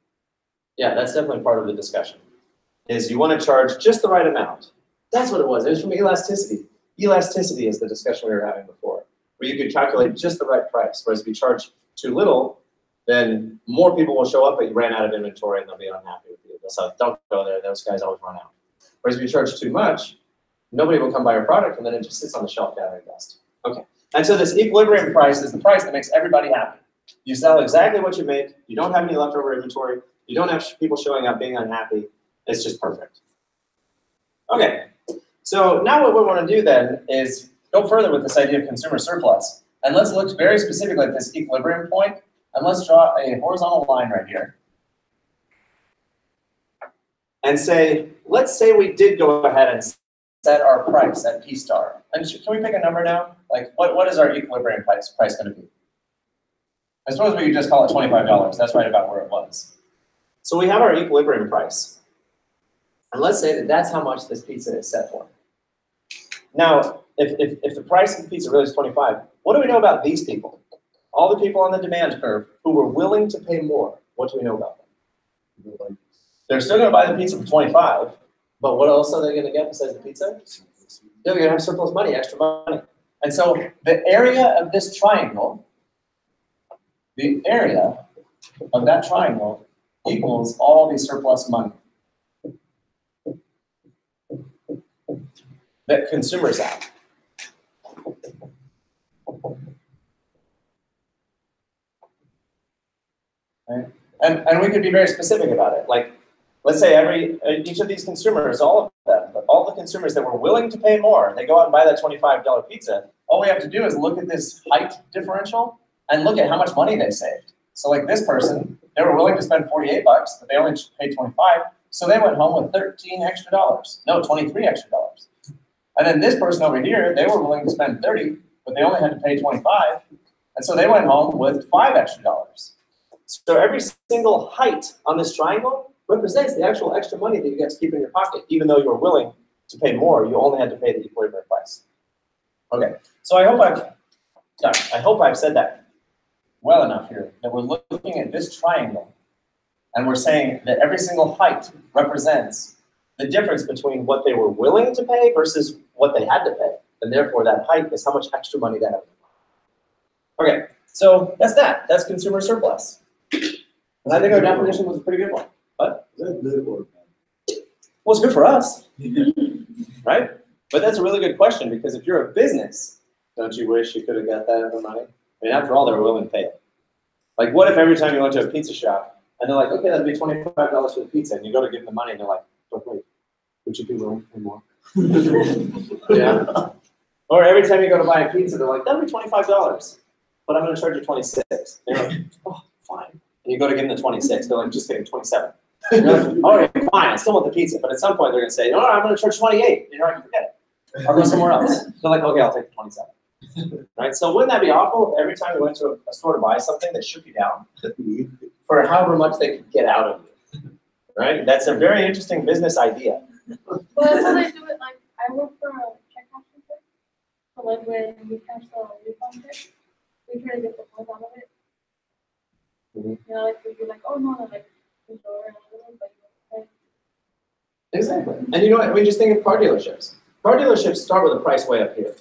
Yeah, that's definitely part of the discussion, is you want to charge just the right amount. That's what it was. It was from elasticity. Elasticity is the discussion we were having before, where you could calculate just the right price, whereas if you charge too little, then more people will show up, but you ran out of inventory and they'll be unhappy with you. They'll say, don't go there, those guys always run out. Whereas if you charge too much, nobody will come buy your product and then it just sits on the shelf gathering dust. Okay, and so this equilibrium price is the price that makes everybody happy. You sell exactly what you make, you don't have any leftover inventory, you don't have people showing up being unhappy, it's just perfect. Okay, so now what we want to do then is go further with this idea of consumer surplus. And let's look very specifically at this equilibrium point, and let's draw a horizontal line right here. And say, let's say we did go ahead and set our price at P star. And can we pick a number now? Like, what is our equilibrium price going to be? I suppose we could just call it $25. That's right about where it was. So we have our equilibrium price. And let's say that that's how much this pizza is set for. Now, if the price of the pizza really is 25, what do we know about these people? All the people on the demand curve who were willing to pay more. What do we know about them? They're still going to buy the pizza for 25, but what else are they going to get besides the pizza? They're going to have surplus money, extra money. And so the area of this triangle, the area of that triangle equals all the surplus money that consumers have. Right? And we could be very specific about it. Like, let's say each of these consumers, all of them, but all the consumers that were willing to pay more, they go out and buy that $25 pizza. All we have to do is look at this height differential and look at how much money they saved. So like this person, they were willing to spend 48 bucks, but they only paid 25. So they went home with $13 extra. No, $23 extra. And then this person over here, they were willing to spend 30, but they only had to pay 25. And so they went home with $5 extra. So every single height on this triangle represents the actual extra money that you get to keep in your pocket. Even though you were willing to pay more, you only had to pay the equilibrium price. Okay, so I hope I've said that well enough here, that we're looking at this triangle, and we're saying that every single height represents the difference between what they were willing to pay versus what they had to pay. And therefore, that height is how much extra money they have. Okay, so that's that. That's consumer surplus. And I think our definition was a pretty good one. But Is that good or bad? well, it's good for us, right? But that's a really good question, because if you're a business, don't you wish you could have got that other money? I mean, after all, they were willing to pay it. Like, what if every time you went to a pizza shop and they're like, okay, that'd be $25 for the pizza, and you go to give them the money and they're like, oh, wait, would you be willing to pay more? Yeah. Or every time you go to buy a pizza, they're like, that'll be $25, but I'm going to charge you 26. And you're like, oh, fine. And you go to give them the 26, they're like, just kidding, 27. You're like, oh, yeah, fine, I still want the pizza, but at some point they're going to say, no, I'm going to charge 28. And you're like, forget it. I'll go somewhere else. They're like, okay, I'll take the 27. Right? So wouldn't that be awful if every time you went to a store to buy something, they shook you down for however much they could get out of you? Right? That's a very interesting business idea. Well, that's how they do it. Like, I work for a check cashing place. So, like, when we cash the refund check, we try to get the points out of it. Mhm. You know, like, you're like, oh, no, like, the store and everything, but you're like, Exactly. And you know what? We just think of car dealerships. Car dealerships start with a price way up here.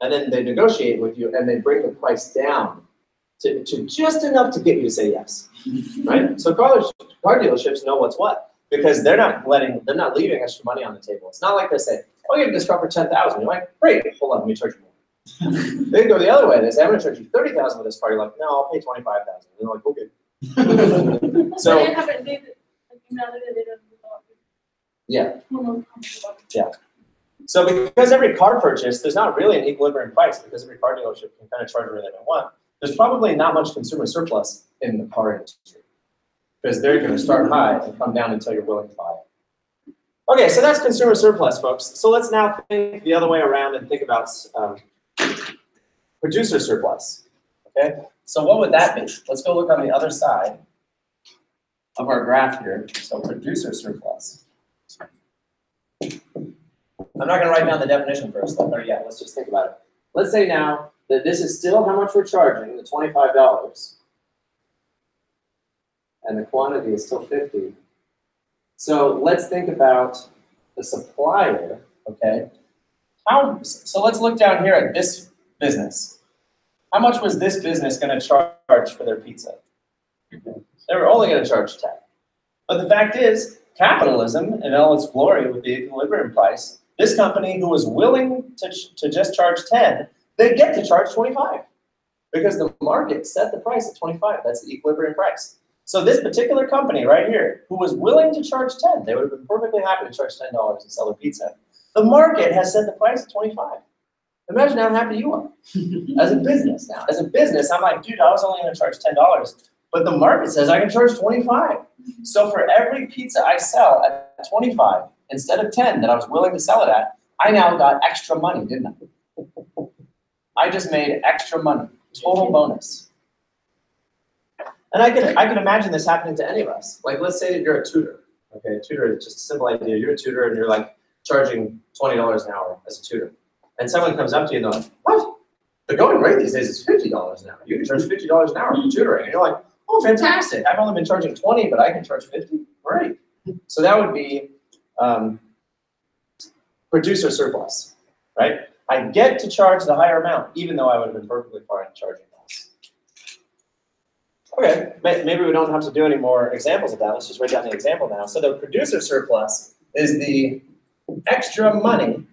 And then they negotiate with you and they bring the price down to just enough to get you to say yes. Right? So car dealerships know what's what, because they're not leaving extra money on the table. It's not like they say, oh, you have this car for $10,000. You're like, great, hold on, let me charge you more. They go the other way. They say, I'm going to charge you $30,000 for this car. You're like, no, I'll pay $25,000. They're like, okay. so they So haven't, they don't do that. yeah. Who knows how much about it. Yeah. So because every car purchase, there's not really an equilibrium price, because every car dealership can kind of charge whatever they want. There's probably not much consumer surplus in the car industry, because they're going to start high and come down until you're willing to buy it. Okay, so that's consumer surplus, folks. So let's now think the other way around and think about producer surplus. Okay, so what would that be? Let's go look on the other side of our graph here. So producer surplus. I'm not gonna write down the definition first, or yeah, let's just think about it. Let's say now that this is still how much we're charging, the $25, and the quantity is still 50. So let's think about the supplier, okay? So let's look down here at this business. How much was this business gonna charge for their pizza? They were only gonna charge 10. But the fact is, capitalism in all its glory with the equilibrium price, this company who was willing to just charge 10, they get to charge 25. Because the market set the price at 25, that's the equilibrium price. So this particular company right here, who was willing to charge 10, they would have been perfectly happy to charge $10 and sell their pizza. The market has set the price at 25. Imagine how happy you are as a business now. As a business, I'm like, dude, I was only gonna charge $10, but the market says I can charge 25. So for every pizza I sell at 25, instead of 10 that I was willing to sell it at, I now got extra money, didn't I? I just made extra money, total bonus. And I can imagine this happening to any of us. Like, let's say that you're a tutor. Okay, a tutor is just a simple idea. You're a tutor and you're like charging $20 an hour as a tutor. And someone comes up to you and they're like, what? The going rate these days is $50 an hour. You can charge $50 an hour for tutoring. And you're like, oh, fantastic. I've only been charging 20, but I can charge 50. Great. So that would be producer surplus, right? I get to charge the higher amount, even though I would have been perfectly fine charging less. Okay, maybe we don't have to do any more examples of that. Let's just write down the example now. So the producer surplus is the extra money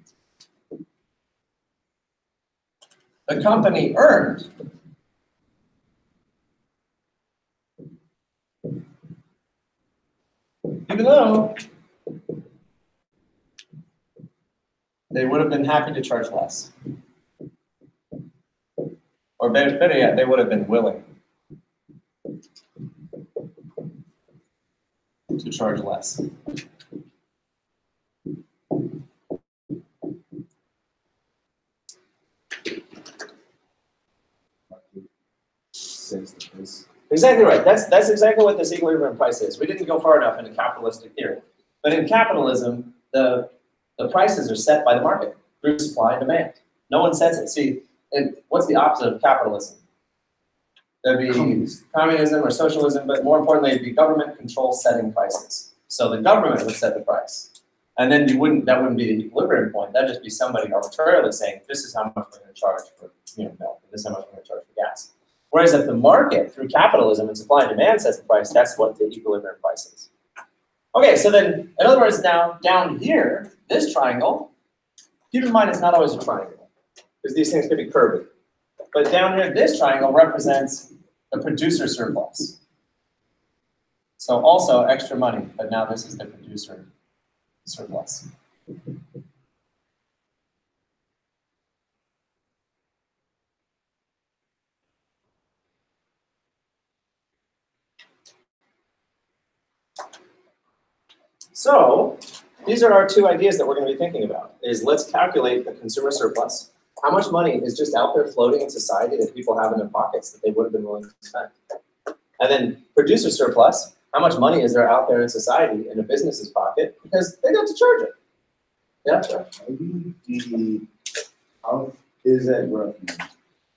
the company earned even though they would have been happy to charge less. Or better yet, they would have been willing to charge less. Exactly right. That's exactly what this equilibrium price is. We didn't go far enough into capitalistic theory. But in capitalism, the prices are set by the market through supply and demand. No one sets it. See, what's the opposite of capitalism? There'd be communism or socialism, but more importantly, it'd be government control setting prices. So the government would set the price. And then that wouldn't be the equilibrium point. That'd just be somebody arbitrarily saying, this is how much we're going to charge for milk, and this is how much we're going to charge for gas. Whereas if the market, through capitalism and supply and demand sets the price, that's what the equilibrium price is. Okay, so then, in other words, now down here, this triangle, keep in mind it's not always a triangle, because these things could be curvy. But down here, this triangle represents the producer surplus. So also extra money, but now this is the producer surplus. So these are our two ideas that we're going to be thinking about, is let's calculate the consumer surplus. How much money is just out there floating in society that people have in their pockets that they would have been willing to spend? And then producer surplus, how much money is there out there in society in a business's pocket because they got to charge it? Yeah, sure. How is that graph made?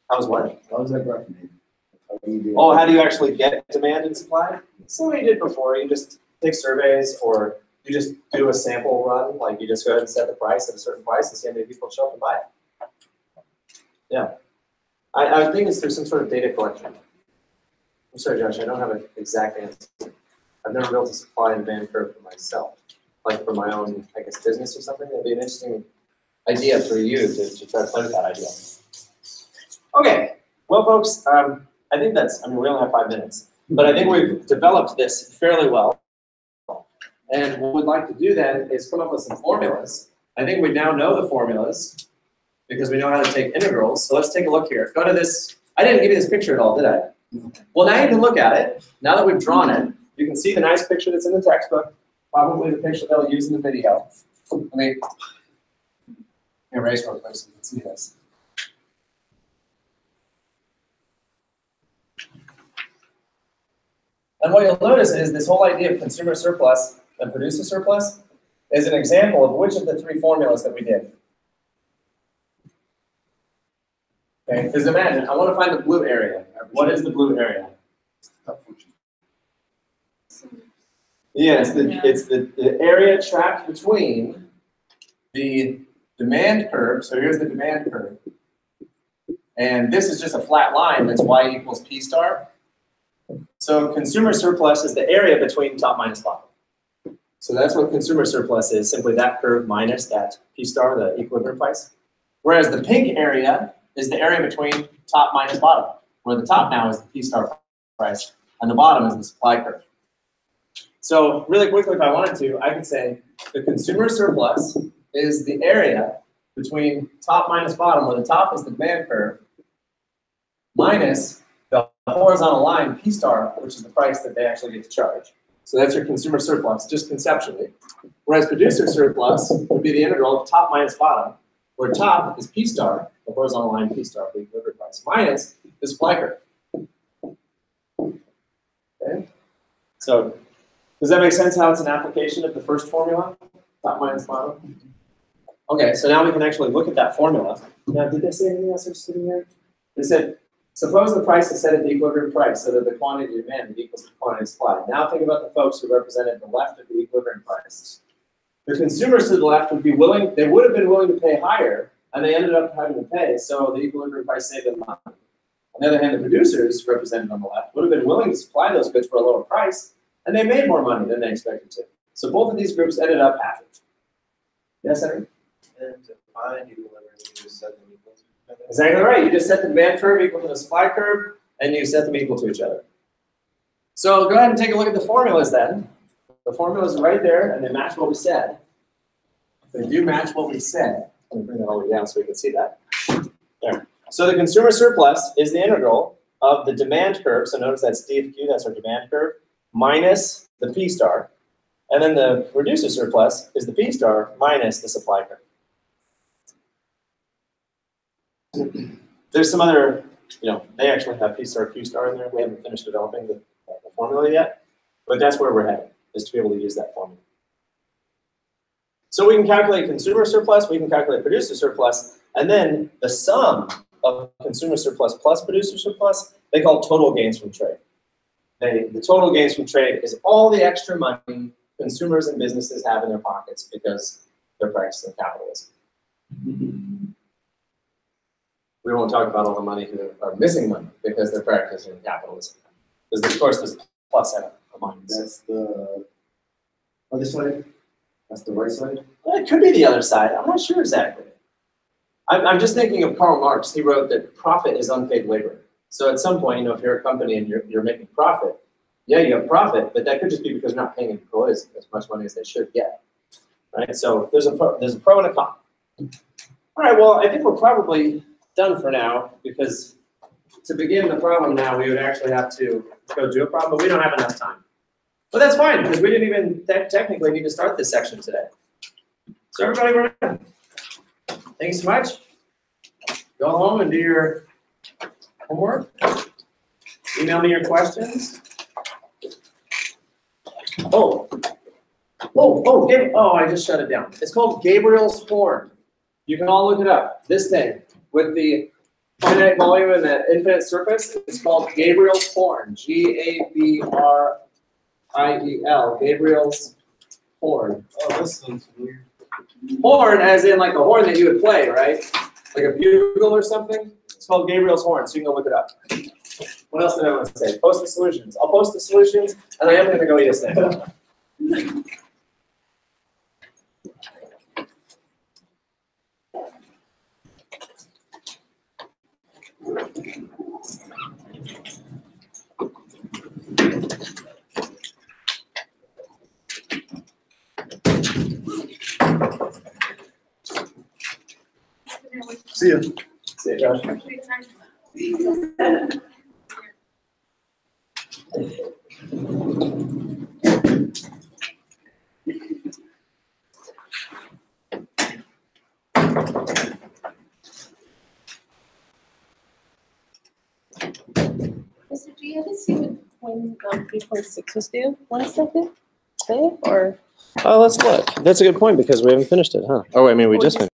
How's what? How is that graph made? Oh, how do you actually get demand and supply? Same way you did before. You just take surveys, or you just do a sample run, like you just go ahead and set the price at a certain price and see how many people show up and buy it. Yeah. I think it's through some sort of data collection. I'm sorry, Josh, I don't have an exact answer. I've never built a supply and demand curve for myself, like for my own, I guess, business or something. That'd be an interesting idea for you to try to play with that idea. Okay, well, folks, I think we only have 5 minutes, but I think we've developed this fairly well. And what we'd like to do then is come up with some formulas. I think we now know the formulas because we know how to take integrals. So let's take a look here. Go to this. I didn't give you this picture at all, did I? Well, now you can look at it. Now that we've drawn it, you can see the nice picture that's in the textbook, probably the picture they'll use in the video. Let me erase real quick so you can see this. And what you'll notice is this whole idea of consumer surplus and producer surplus is an example of which of the three formulas that we did. Okay, because imagine, I want to find the blue area. What is the blue area? Yeah, it's the area trapped between the demand curve. So here's the demand curve. And this is just a flat line that's y equals p star. So consumer surplus is the area between top minus bottom. So that's what consumer surplus is, simply that curve minus that p star, the equilibrium price. Whereas the pink area is the area between top minus bottom, where the top now is the p star price, and the bottom is the supply curve. So really quickly, if I wanted to, I could say the consumer surplus is the area between top minus bottom, where the top is the demand curve, minus the horizontal line, P star, which is the price that they actually get to charge. So that's your consumer surplus, just conceptually. Whereas producer surplus would be the integral of top minus bottom, where top is P star, the horizontal line P star, the equilibrium price, minus the supply curve. Okay? So does that make sense how it's an application of the first formula? Top minus bottom? Okay, so now we can actually look at that formula. Now, did they say anything else sitting here? They said, suppose the price is set at the equilibrium price so that the quantity demanded equals the quantity supplied. Now think about the folks who represented the left of the equilibrium price. The consumers to the left would be willing, they would have been willing to pay higher, and they ended up having to pay, so the equilibrium price saved them money. On the other hand, the producers, represented on the left, would have been willing to supply those goods for a lower price, and they made more money than they expected to. So both of these groups ended up happy. Yes, Henry? And to find equilibrium, you just set them equal to each other. Exactly right. You just set the demand curve equal to the supply curve, and you set them equal to each other. So go ahead and take a look at the formulas then. The formulas are right there, and they match what we said. They do match what we said. Let me bring that all the way down so we can see that. There. So the consumer surplus is the integral of the demand curve. So notice that's D of Q, that's our demand curve, minus the P star. And then the producer surplus is the P star minus the supply curve. There's some other, they actually have P star, Q star in there. We haven't finished developing the formula yet, but that's where we're headed, is to be able to use that formula. So we can calculate consumer surplus, we can calculate producer surplus, and then the sum of consumer surplus plus producer surplus, they call total gains from trade. The total gains from trade is all the extra money consumers and businesses have in their pockets because they're practicing capitalism. We won't talk about all the money who are missing money because they're practicing capitalism. Because of course there's a plus and a minus. That's the other side? That's the right side? Well, it could be the other side. I'm not sure exactly. I'm just thinking of Karl Marx. He wrote that profit is unpaid labor. So at some point, if you're a company and you're making profit, yeah, you have profit, but that could just be because you're not paying employees as much money as they should get, right? So there's a pro and a con. All right, well, I think we're probably done for now because to begin the problem now, we would actually have to go do a problem, but we don't have enough time. But that's fine because we didn't even technically need to start this section today. So everybody, we're done. Thanks so much. Go home and do your homework. Email me your questions. I just shut it down. It's called Gabriel's horn. You can all look it up. This thing with the finite volume and the infinite surface, it's called Gabriel's horn. G-A-B-R-I-E-L. Gabriel's horn. Oh, this sounds weird. Horn as in like the horn that you would play, right? Like a bugle or something. It's called Gabriel's horn, so you can go look it up. What else did I want to say? Post the solutions. I'll post the solutions, and I am going to go eat a snack. See ya. See you, Josh. Mr. G, I didn't see when 3.6 was due. When is that due? Today or? Oh, let's look. That's a good point because we haven't finished it, huh? Oh, I mean, we just finished.